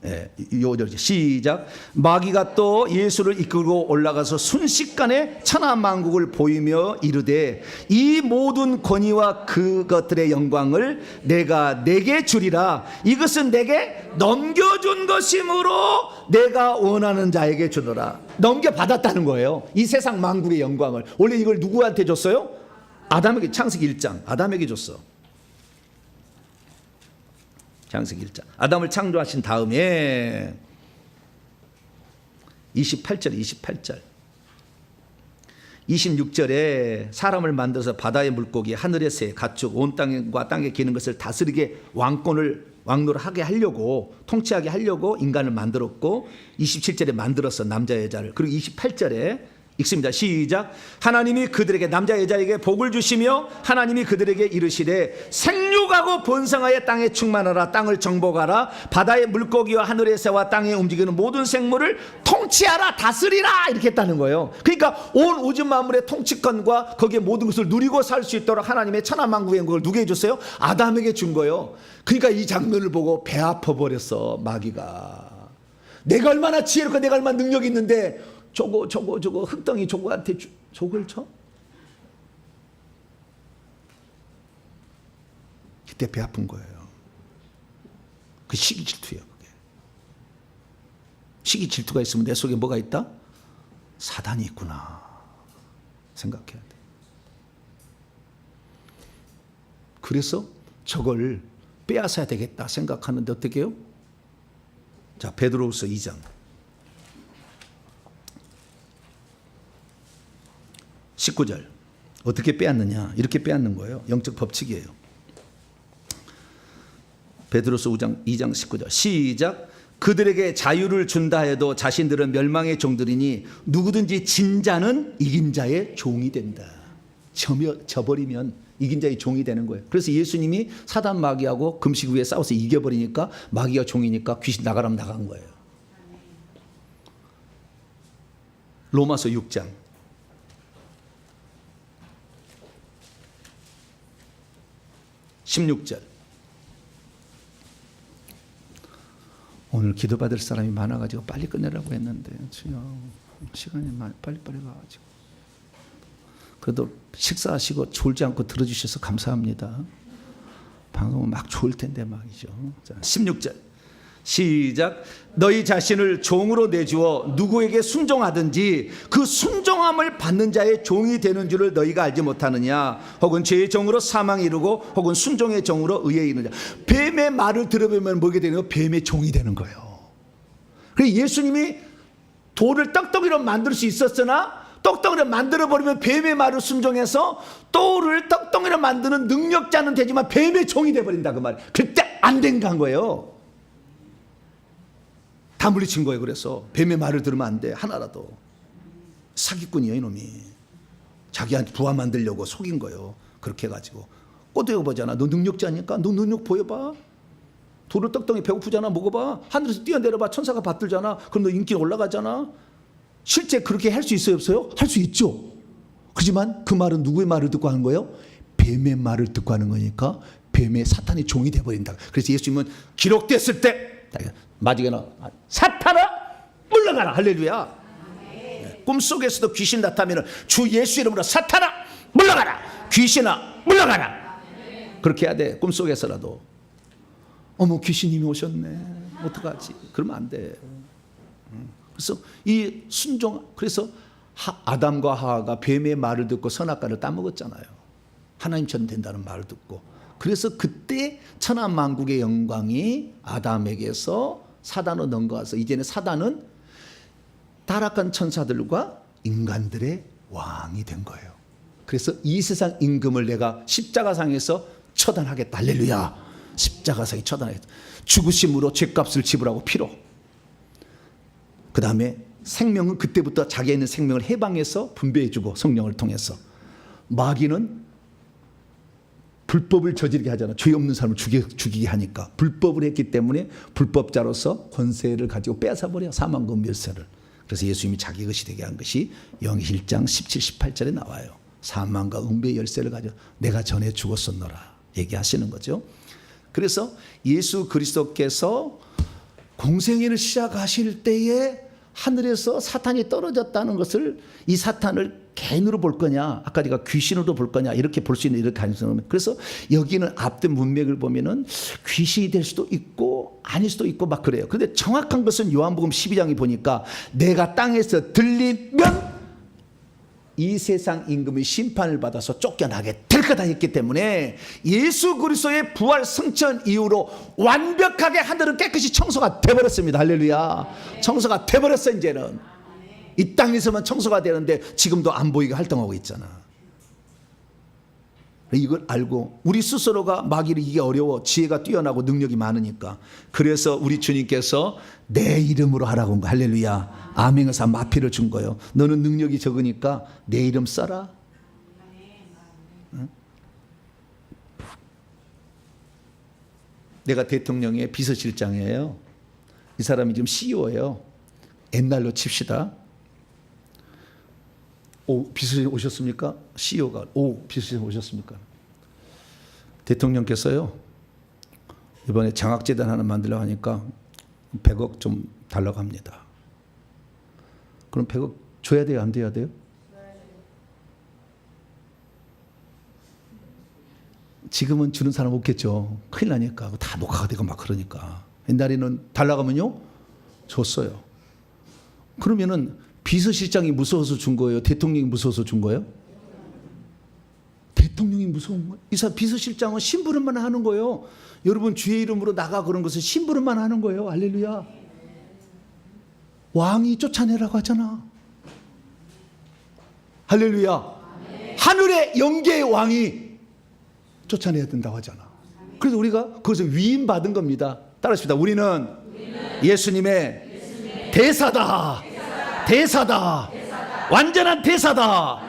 예, 5절 시작. 마귀가 또 예수를 이끌고 올라가서 순식간에 천하만국을 보이며 이르되 이 모든 권위와 그것들의 영광을 내가 내게 주리라. 이것은 내게 넘겨준 것이므로 내가 원하는 자에게 주노라. 넘겨받았다는 거예요. 이 세상 만국의 영광을. 원래 이걸 누구한테 줬어요? 아담에게. 창세기 1장 아담에게 줬어. 창세기 1장 아담을 창조하신 다음에 28절 26절에 사람을 만들어서 바다의 물고기, 하늘의 새, 가축, 온 땅과 땅에 기는 것을 다스리게 왕노를 하게 하려고, 통치하게 하려고 인간을 만들었고, 27절에 만들었어 남자 여자를. 그리고 28절에 읽습니다. 시작. 하나님이 그들에게, 남자 여자에게 복을 주시며 하나님이 그들에게 이르시되 생육하고 번성하여 땅에 충만하라. 땅을 정복하라. 바다의 물고기와 하늘의 새와 땅에 움직이는 모든 생물을 통치하라. 다스리라. 이렇게 했다는 거예요. 그러니까 온 우주 만물의 통치권과 거기에 모든 것을 누리고 살 수 있도록 하나님의 천하만국의 영광을 누구에게 줬어요? 아담에게 준 거예요. 그러니까 이 장면을 보고 배 아파버렸어 마귀가. 내가 얼마나 지혜롭고 내가 얼마나 능력이 있는데 저거 흙덩이 저거한테 저걸 쳐? 그때 배 아픈 거예요. 그 시기 질투예요. 그게. 시기 질투가 있으면 내 속에 뭐가 있다? 사단이 있구나 생각해야 돼. 그래서 저걸 빼앗아야 되겠다 생각하는데 어떻게 해요? 자, 베드로후서 2장 19절 어떻게 빼앗느냐? 이렇게 빼앗는 거예요. 영적 법칙이에요. 베드로서 2장 19절 시작. 그들에게 자유를 준다 해도 자신들은 멸망의 종들이니 누구든지 진 자는 이긴 자의 종이 된다. 져버리면 이긴 자의 종이 되는 거예요. 그래서 예수님이 사단 마귀하고 금식 후에 싸워서 이겨버리니까 마귀가 종이니까 귀신 나가라면 나간 거예요. 로마서 6장 16절. 오늘 기도받을 사람이 많아가지고 빨리 끝내라고 했는데 주여 시간이 빨리 가가지고 그래도 식사하시고 졸지 않고 들어주셔서 감사합니다. 방송은 막 좋을 텐데 말이죠. 자, 16절 시작. 너희 자신을 종으로 내주어 누구에게 순종하든지 그 순종함을 받는 자의 종이 되는 줄을 너희가 알지 못하느냐. 혹은 죄의 종으로 사망에 이르고 혹은 순종의 종으로 의에 이르느냐. 뱀의 말을 들어보면 뭐게 되는 거예요? 뱀의 종이 되는 거예요. 그래서 예수님이 돌을 떡덩이로 만들 수 있었으나 떡덩이를 만들어버리면 뱀의 말을 순종해서 돌을 떡덩이로 만드는 능력자는 되지만 뱀의 종이 돼버린다 그 말이에요. 그때 안 된 거예요. 다 물리친 거예요. 그래서 뱀의 말을 들으면 안 돼. 하나라도. 사기꾼이에요 이놈이. 자기한테 부하 만들려고 속인 거예요. 그렇게 해가지고 꼬드겨 보잖아. 너 능력자니까 너 능력 보여봐. 돌을 떡덩이 배고프잖아. 먹어봐. 하늘에서 뛰어내려봐. 천사가 받들잖아. 그럼 너 인기 올라가잖아. 실제 그렇게 할 수 있어요 없어요? 할 수 있죠. 그렇지만 그 말은 누구의 말을 듣고 하는 거예요? 뱀의 말을 듣고 하는 거니까 뱀의 사탄의 종이 돼버린다. 그래서 예수님은 기록됐을 때 마지막에는 사탄아 물러가라. 할렐루야. 네. 꿈속에서도 귀신 나타나면 주 예수 이름으로 사탄아 물러가라. 귀신아 물러가라. 그렇게 해야 돼. 꿈속에서라도. 어머 귀신님이 오셨네. 어떡하지? 그러면 안 돼. 그래서 이 순종. 그래서 아담과 하와가 뱀의 말을 듣고 선악과를 따먹었잖아요. 하나님처럼 된다는 말을 듣고. 그래서 그때 천하만국의 영광이 아담에게서 사단으로 넘어가서 이제는 사단은 타락한 천사들과 인간들의 왕이 된 거예요. 그래서 이 세상 임금을 내가 십자가상에서 처단하겠다. 할렐루야. 십자가상에 처단하겠다. 죽으심으로 죗값을 지불하고 피로. 그 다음에 생명은 그때부터 자기가 있는 생명을 해방해서 분배해주고 성령을 통해서. 마귀는 불법을 저지르게 하잖아. 죄 없는 사람을 죽이게 하니까. 불법을 했기 때문에 불법자로서 권세를 가지고 뺏어버려. 사망과 멸세를. 그래서 예수님이 자기 것이 되게 한 것이 영희 1장 17, 18절에 나와요. 사망과 음배의 열쇠를 가지고 내가 전에 죽었었노라 얘기하시는 거죠. 그래서 예수 그리스도께서 공생애를 시작하실 때에 하늘에서 사탄이 떨어졌다는 것을, 이 사탄을 개인으로 볼 거냐, 아까 제가 귀신으로 볼 거냐, 이렇게 볼 수 있는 이런 가능성을. 그래서 여기는 앞뒤 문맥을 보면은 귀신이 될 수도 있고 아닐 수도 있고 막 그래요. 그런데 정확한 것은 요한복음 12장에 보니까 내가 땅에서 들리면 이 세상 임금이 심판을 받아서 쫓겨나게 될 거다 했기 때문에 예수 그리스도의 부활 승천 이후로 완벽하게 하늘은 깨끗이 청소가 돼버렸습니다. 할렐루야. 청소가 돼버렸어. 이제는 이 땅에서만 청소가 되는데 지금도 안 보이게 활동하고 있잖아. 이걸 알고 우리 스스로가 마귀를 이기기 어려워. 지혜가 뛰어나고 능력이 많으니까. 그래서 우리 주님께서 내 이름으로 하라고 한 거. 할렐루야. 아멘에서 마피를 준 거예요. 너는 능력이 적으니까 내 이름 써라. 응? 내가 대통령의 비서실장이에요. 이 사람이 지금 CEO예요. 옛날로 칩시다. 오, 비서실 오셨습니까? CEO가. 오, 비서실 오셨습니까? 대통령께서요, 이번에 장학재단 하나 만들려고 하니까 100억 좀 달라고 합니다. 그럼 100억 줘야 돼요? 안 돼야 돼요? 지금은 주는 사람 없겠죠. 큰일 나니까. 다 녹화가 되고 막 그러니까. 옛날에는 달라고 하면요, 줬어요. 그러면은 비서실장이 무서워서 준 거예요? 대통령이 무서워서 준 거예요? 대통령이 무서운 거예요. 이 사람 비서실장은 심부름만 하는 거예요. 여러분 주의 이름으로 나가 그런 것은 심부름만 하는 거예요. 할렐루야. 왕이 쫓아내라고 하잖아. 할렐루야. 하늘의 영계의 왕이 쫓아내야 된다고 하잖아. 그래서 우리가 거기서 위임 받은 겁니다. 따라합시다. 우리는 예수님의 대사다. 대사다. 완전한 대사다.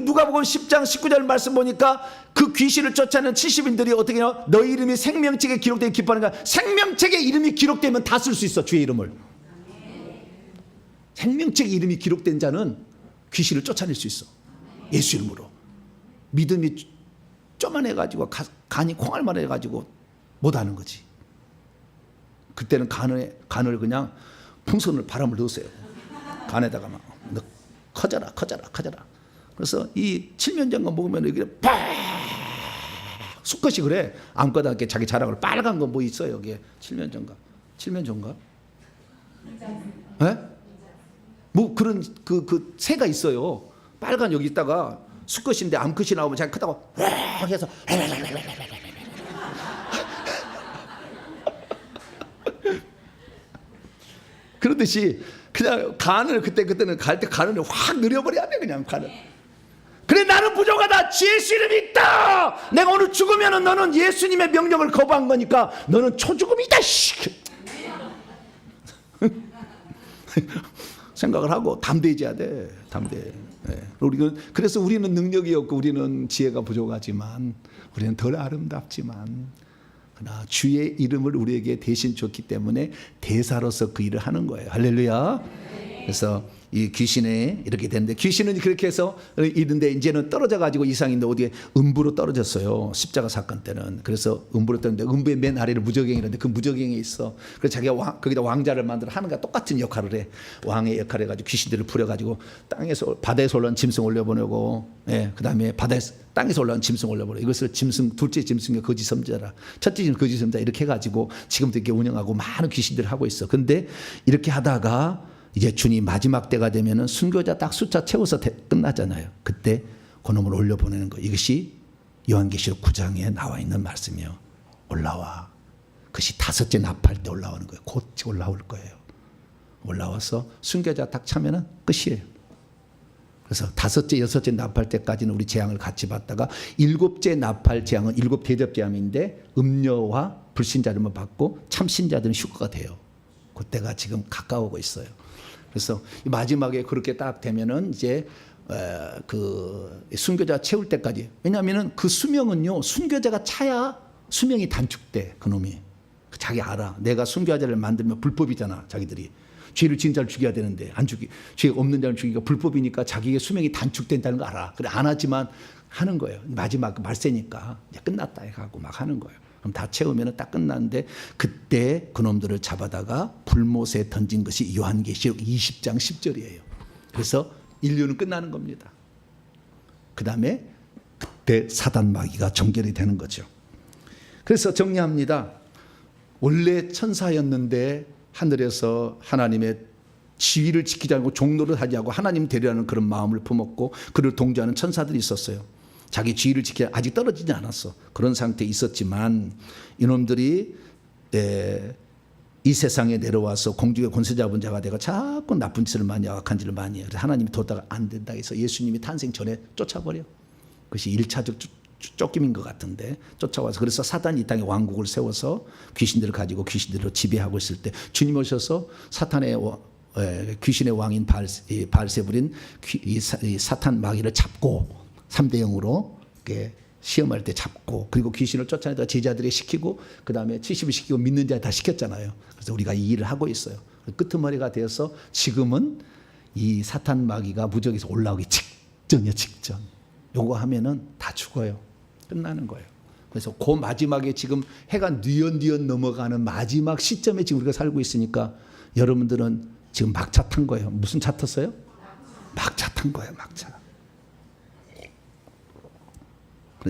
누가복음 10장 19절 말씀 보니까 그 귀신을 쫓아내는 70인들이 어떻게 해요? 너희 이름이 생명책에 기록되면 기뻐하는 거야. 생명책에 이름이 기록되면 다 쓸 수 있어. 주의 이름을. 생명책에 이름이 기록된 자는 귀신을 쫓아낼 수 있어. 예수 이름으로. 믿음이 쪼만해가지고 간이 콩알만 해가지고 못하는 거지. 그때는 간을 그냥 풍선을 바람을 넣으세요. 간에다가 막 커져라 커져라 커져라. 그래서 이 칠면정거 먹으면 이게 팍 수컷이 그래. 아무거나 이렇게 자기 자랑을 빨간 거 뭐 있어요 여기에. 칠면정가? 예? 뭐 그런 그 새가 있어요. 빨간 여기 있다가 수컷인데 암컷이 나오면 자기 크다고 확 해서 그러듯이 그냥 간을 그때는 갈 때 간을 확 늘려버려야 돼. 그냥 간을. 그래 나는 부족하다. 예수 이름이 있다. 내가 오늘 죽으면 너는 예수님의 명령을 거부한 거니까 너는 초죽음이다. 생각을 하고 담대해져야 돼. 담대. 네. 그래서 우리는 능력이 없고 우리는 지혜가 부족하지만 우리는 덜 아름답지만 그러나 주의 이름을 우리에게 대신 줬기 때문에 대사로서 그 일을 하는 거예요. 할렐루야. 그래서 이 귀신에 이렇게 되는데 귀신은 그렇게 해서 이런데 이제는 떨어져 가지고 이상인데 어디에 음부로 떨어졌어요. 십자가 사건 때는. 그래서 음부로 떨어졌는데 음부의 맨 아래를 무적행이라는데 그 무적행이 있어. 그래서 자기가 거기다 왕자를 만들어 하는가 똑같은 역할을 해. 왕의 역할을 해가지고 귀신들을 부려가지고 바다에서 올라온 짐승 올려보내고, 예, 그다음에 땅에서 올라온 짐승 올려보내. 이것을 둘째 짐승의 거짓 선지자라, 첫째 짐승 거짓 선지자 이렇게 해가지고 지금도 이렇게 운영하고 많은 귀신들을 하고 있어. 근데 이렇게 하다가 이제 주님 마지막 때가 되면은 순교자 딱 숫자 채워서 끝나잖아요. 그때 그놈을 올려보내는 거. 이것이 요한계시록 9장에 나와 있는 말씀이요. 올라와. 그것이 5째 납할 때 올라오는 거예요. 곧 올라올 거예요. 올라와서 순교자 딱 차면은 끝이에요. 그래서 5째, 6째 납할 때까지는 우리 재앙을 같이 받다가 7째 납할 재앙은 7 대접 재앙인데 음녀와 불신자들만 받고 참신자들은 휴거가 돼요. 그때가 지금 가까워오고 있어요. 그래서 마지막에 그렇게 딱 되면은 이제 그 순교자 채울 때까지. 왜냐하면은 그 수명은요, 순교자가 차야 수명이 단축돼. 그놈이 자기 알아. 내가 순교자를 만들면 불법이잖아. 자기들이 죄를 지은 자를 죽여야 되는데 안 죽이, 죄 없는 자를 죽이기가 불법이니까 자기의 수명이 단축된다는 거 알아. 그래 안 하지만 하는 거예요. 마지막 말세니까 이제 끝났다 해가고 막 하는 거예요. 그럼 다 채우면 딱 끝나는데 그때 그놈들을 잡아다가 불못에 던진 것이 요한계시록 20장 10절이에요. 그래서 인류는 끝나는 겁니다. 그 다음에 그때 사단 마귀가 정결이 되는 거죠. 그래서 정리합니다. 원래 천사였는데 하늘에서 하나님의 지위를 지키지 않고 종노를 하지 않고 하나님 되려는 그런 마음을 품었고 그를 동조하는 천사들이 있었어요. 자기 지위를 지키지 아직 떨어지지 않았어. 그런 상태에 있었지만 이놈들이 이 세상에 내려와서 공중의 권세 잡은 자가 되고 자꾸 나쁜 짓을 많이 하고 악한 짓을 많이 해요. 그래서 하나님이 도다가 안 된다 해서 예수님이 탄생 전에 쫓아버려. 그것이 1차적 쫓김인 것 같은데 쫓아와서 그래서 사단이 이 땅에 왕국을 세워서 귀신들을 가지고 귀신들로 지배하고 있을 때 주님 오셔서 사탄의 귀신의 왕인 바알세불인 이 사탄 마귀를 잡고 3대 0으로 시험할 때 잡고 그리고 귀신을 쫓아내다 제자들이 시키고 그 다음에 70을 시키고 믿는 자 다 시켰잖아요. 그래서 우리가 이 일을 하고 있어요. 끄트머리가 되어서 지금은 이 사탄 마귀가 무적에서 올라오기 직전이에요. 직전. 요거 하면은 다 죽어요. 끝나는 거예요. 그래서 그 마지막에 지금 해가 뉘엿뉘엿 넘어가는 마지막 시점에 지금 우리가 살고 있으니까 여러분들은 지금 막차 탄 거예요. 무슨 차 탔어요? 막차 탄 거예요. 막차.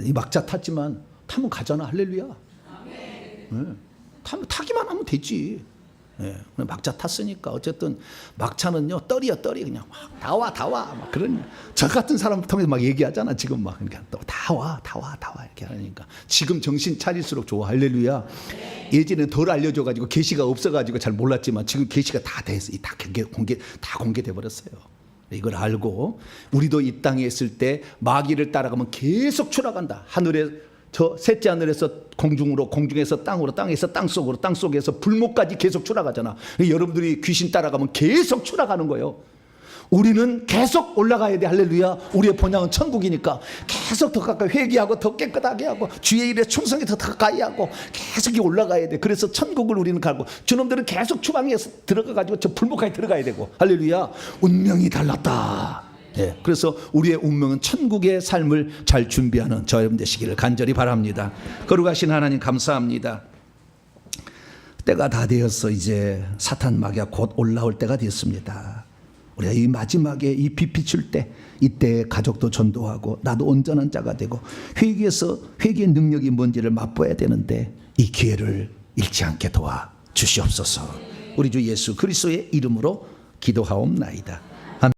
이 막차 탔지만 타면 가잖아. 할렐루야. 네. 타기만 하면 되지. 네. 막차 탔으니까 어쨌든 막차는요 떨이야 떨이 그냥 막 다 와 막 그런 저 같은 사람 통해서 막 얘기하잖아 지금 막 그러니까 다 와 이렇게 하니까 지금 정신 차릴수록 좋아. 할렐루야. 예전에 덜 알려줘가지고 계시가 없어가지고 잘 몰랐지만 지금 계시가 다 돼서 다 공개돼 버렸어요. 이걸 알고 우리도 이 땅에 있을 때 마귀를 따라가면 계속 추락한다. 하늘에 저 셋째 하늘에서 공중으로 공중에서 땅으로 땅에서 땅속으로 땅속에서 불못까지 계속 추락하잖아. 여러분들이 귀신 따라가면 계속 추락하는 거예요. 우리는 계속 올라가야 돼. 할렐루야. 우리의 본향은 천국이니까 계속 더 가까이 회개하고 더 깨끗하게 하고 주의 일에 충성히 더 가까이 하고 계속 올라가야 돼. 그래서 천국을 우리는 가고 저놈들은 계속 추방해서 들어가가지고 저 불못까지 들어가야 되고. 할렐루야. 운명이 달랐다. 네, 그래서 우리의 운명은 천국의 삶을 잘 준비하는 저 여러분 되시기를 간절히 바랍니다. 거룩하신 하나님 감사합니다. 때가 다 되어서 이제 사탄 마귀가 곧 올라올 때가 됐습니다. 우리가 이 마지막에 이 빛 비출 때 이때 가족도 전도하고 나도 온전한 자가 되고 회개의 능력이 뭔지를 맛보아야 되는데 이 기회를 잃지 않게 도와 주시옵소서. 우리 주 예수 그리스도의 이름으로 기도하옵나이다.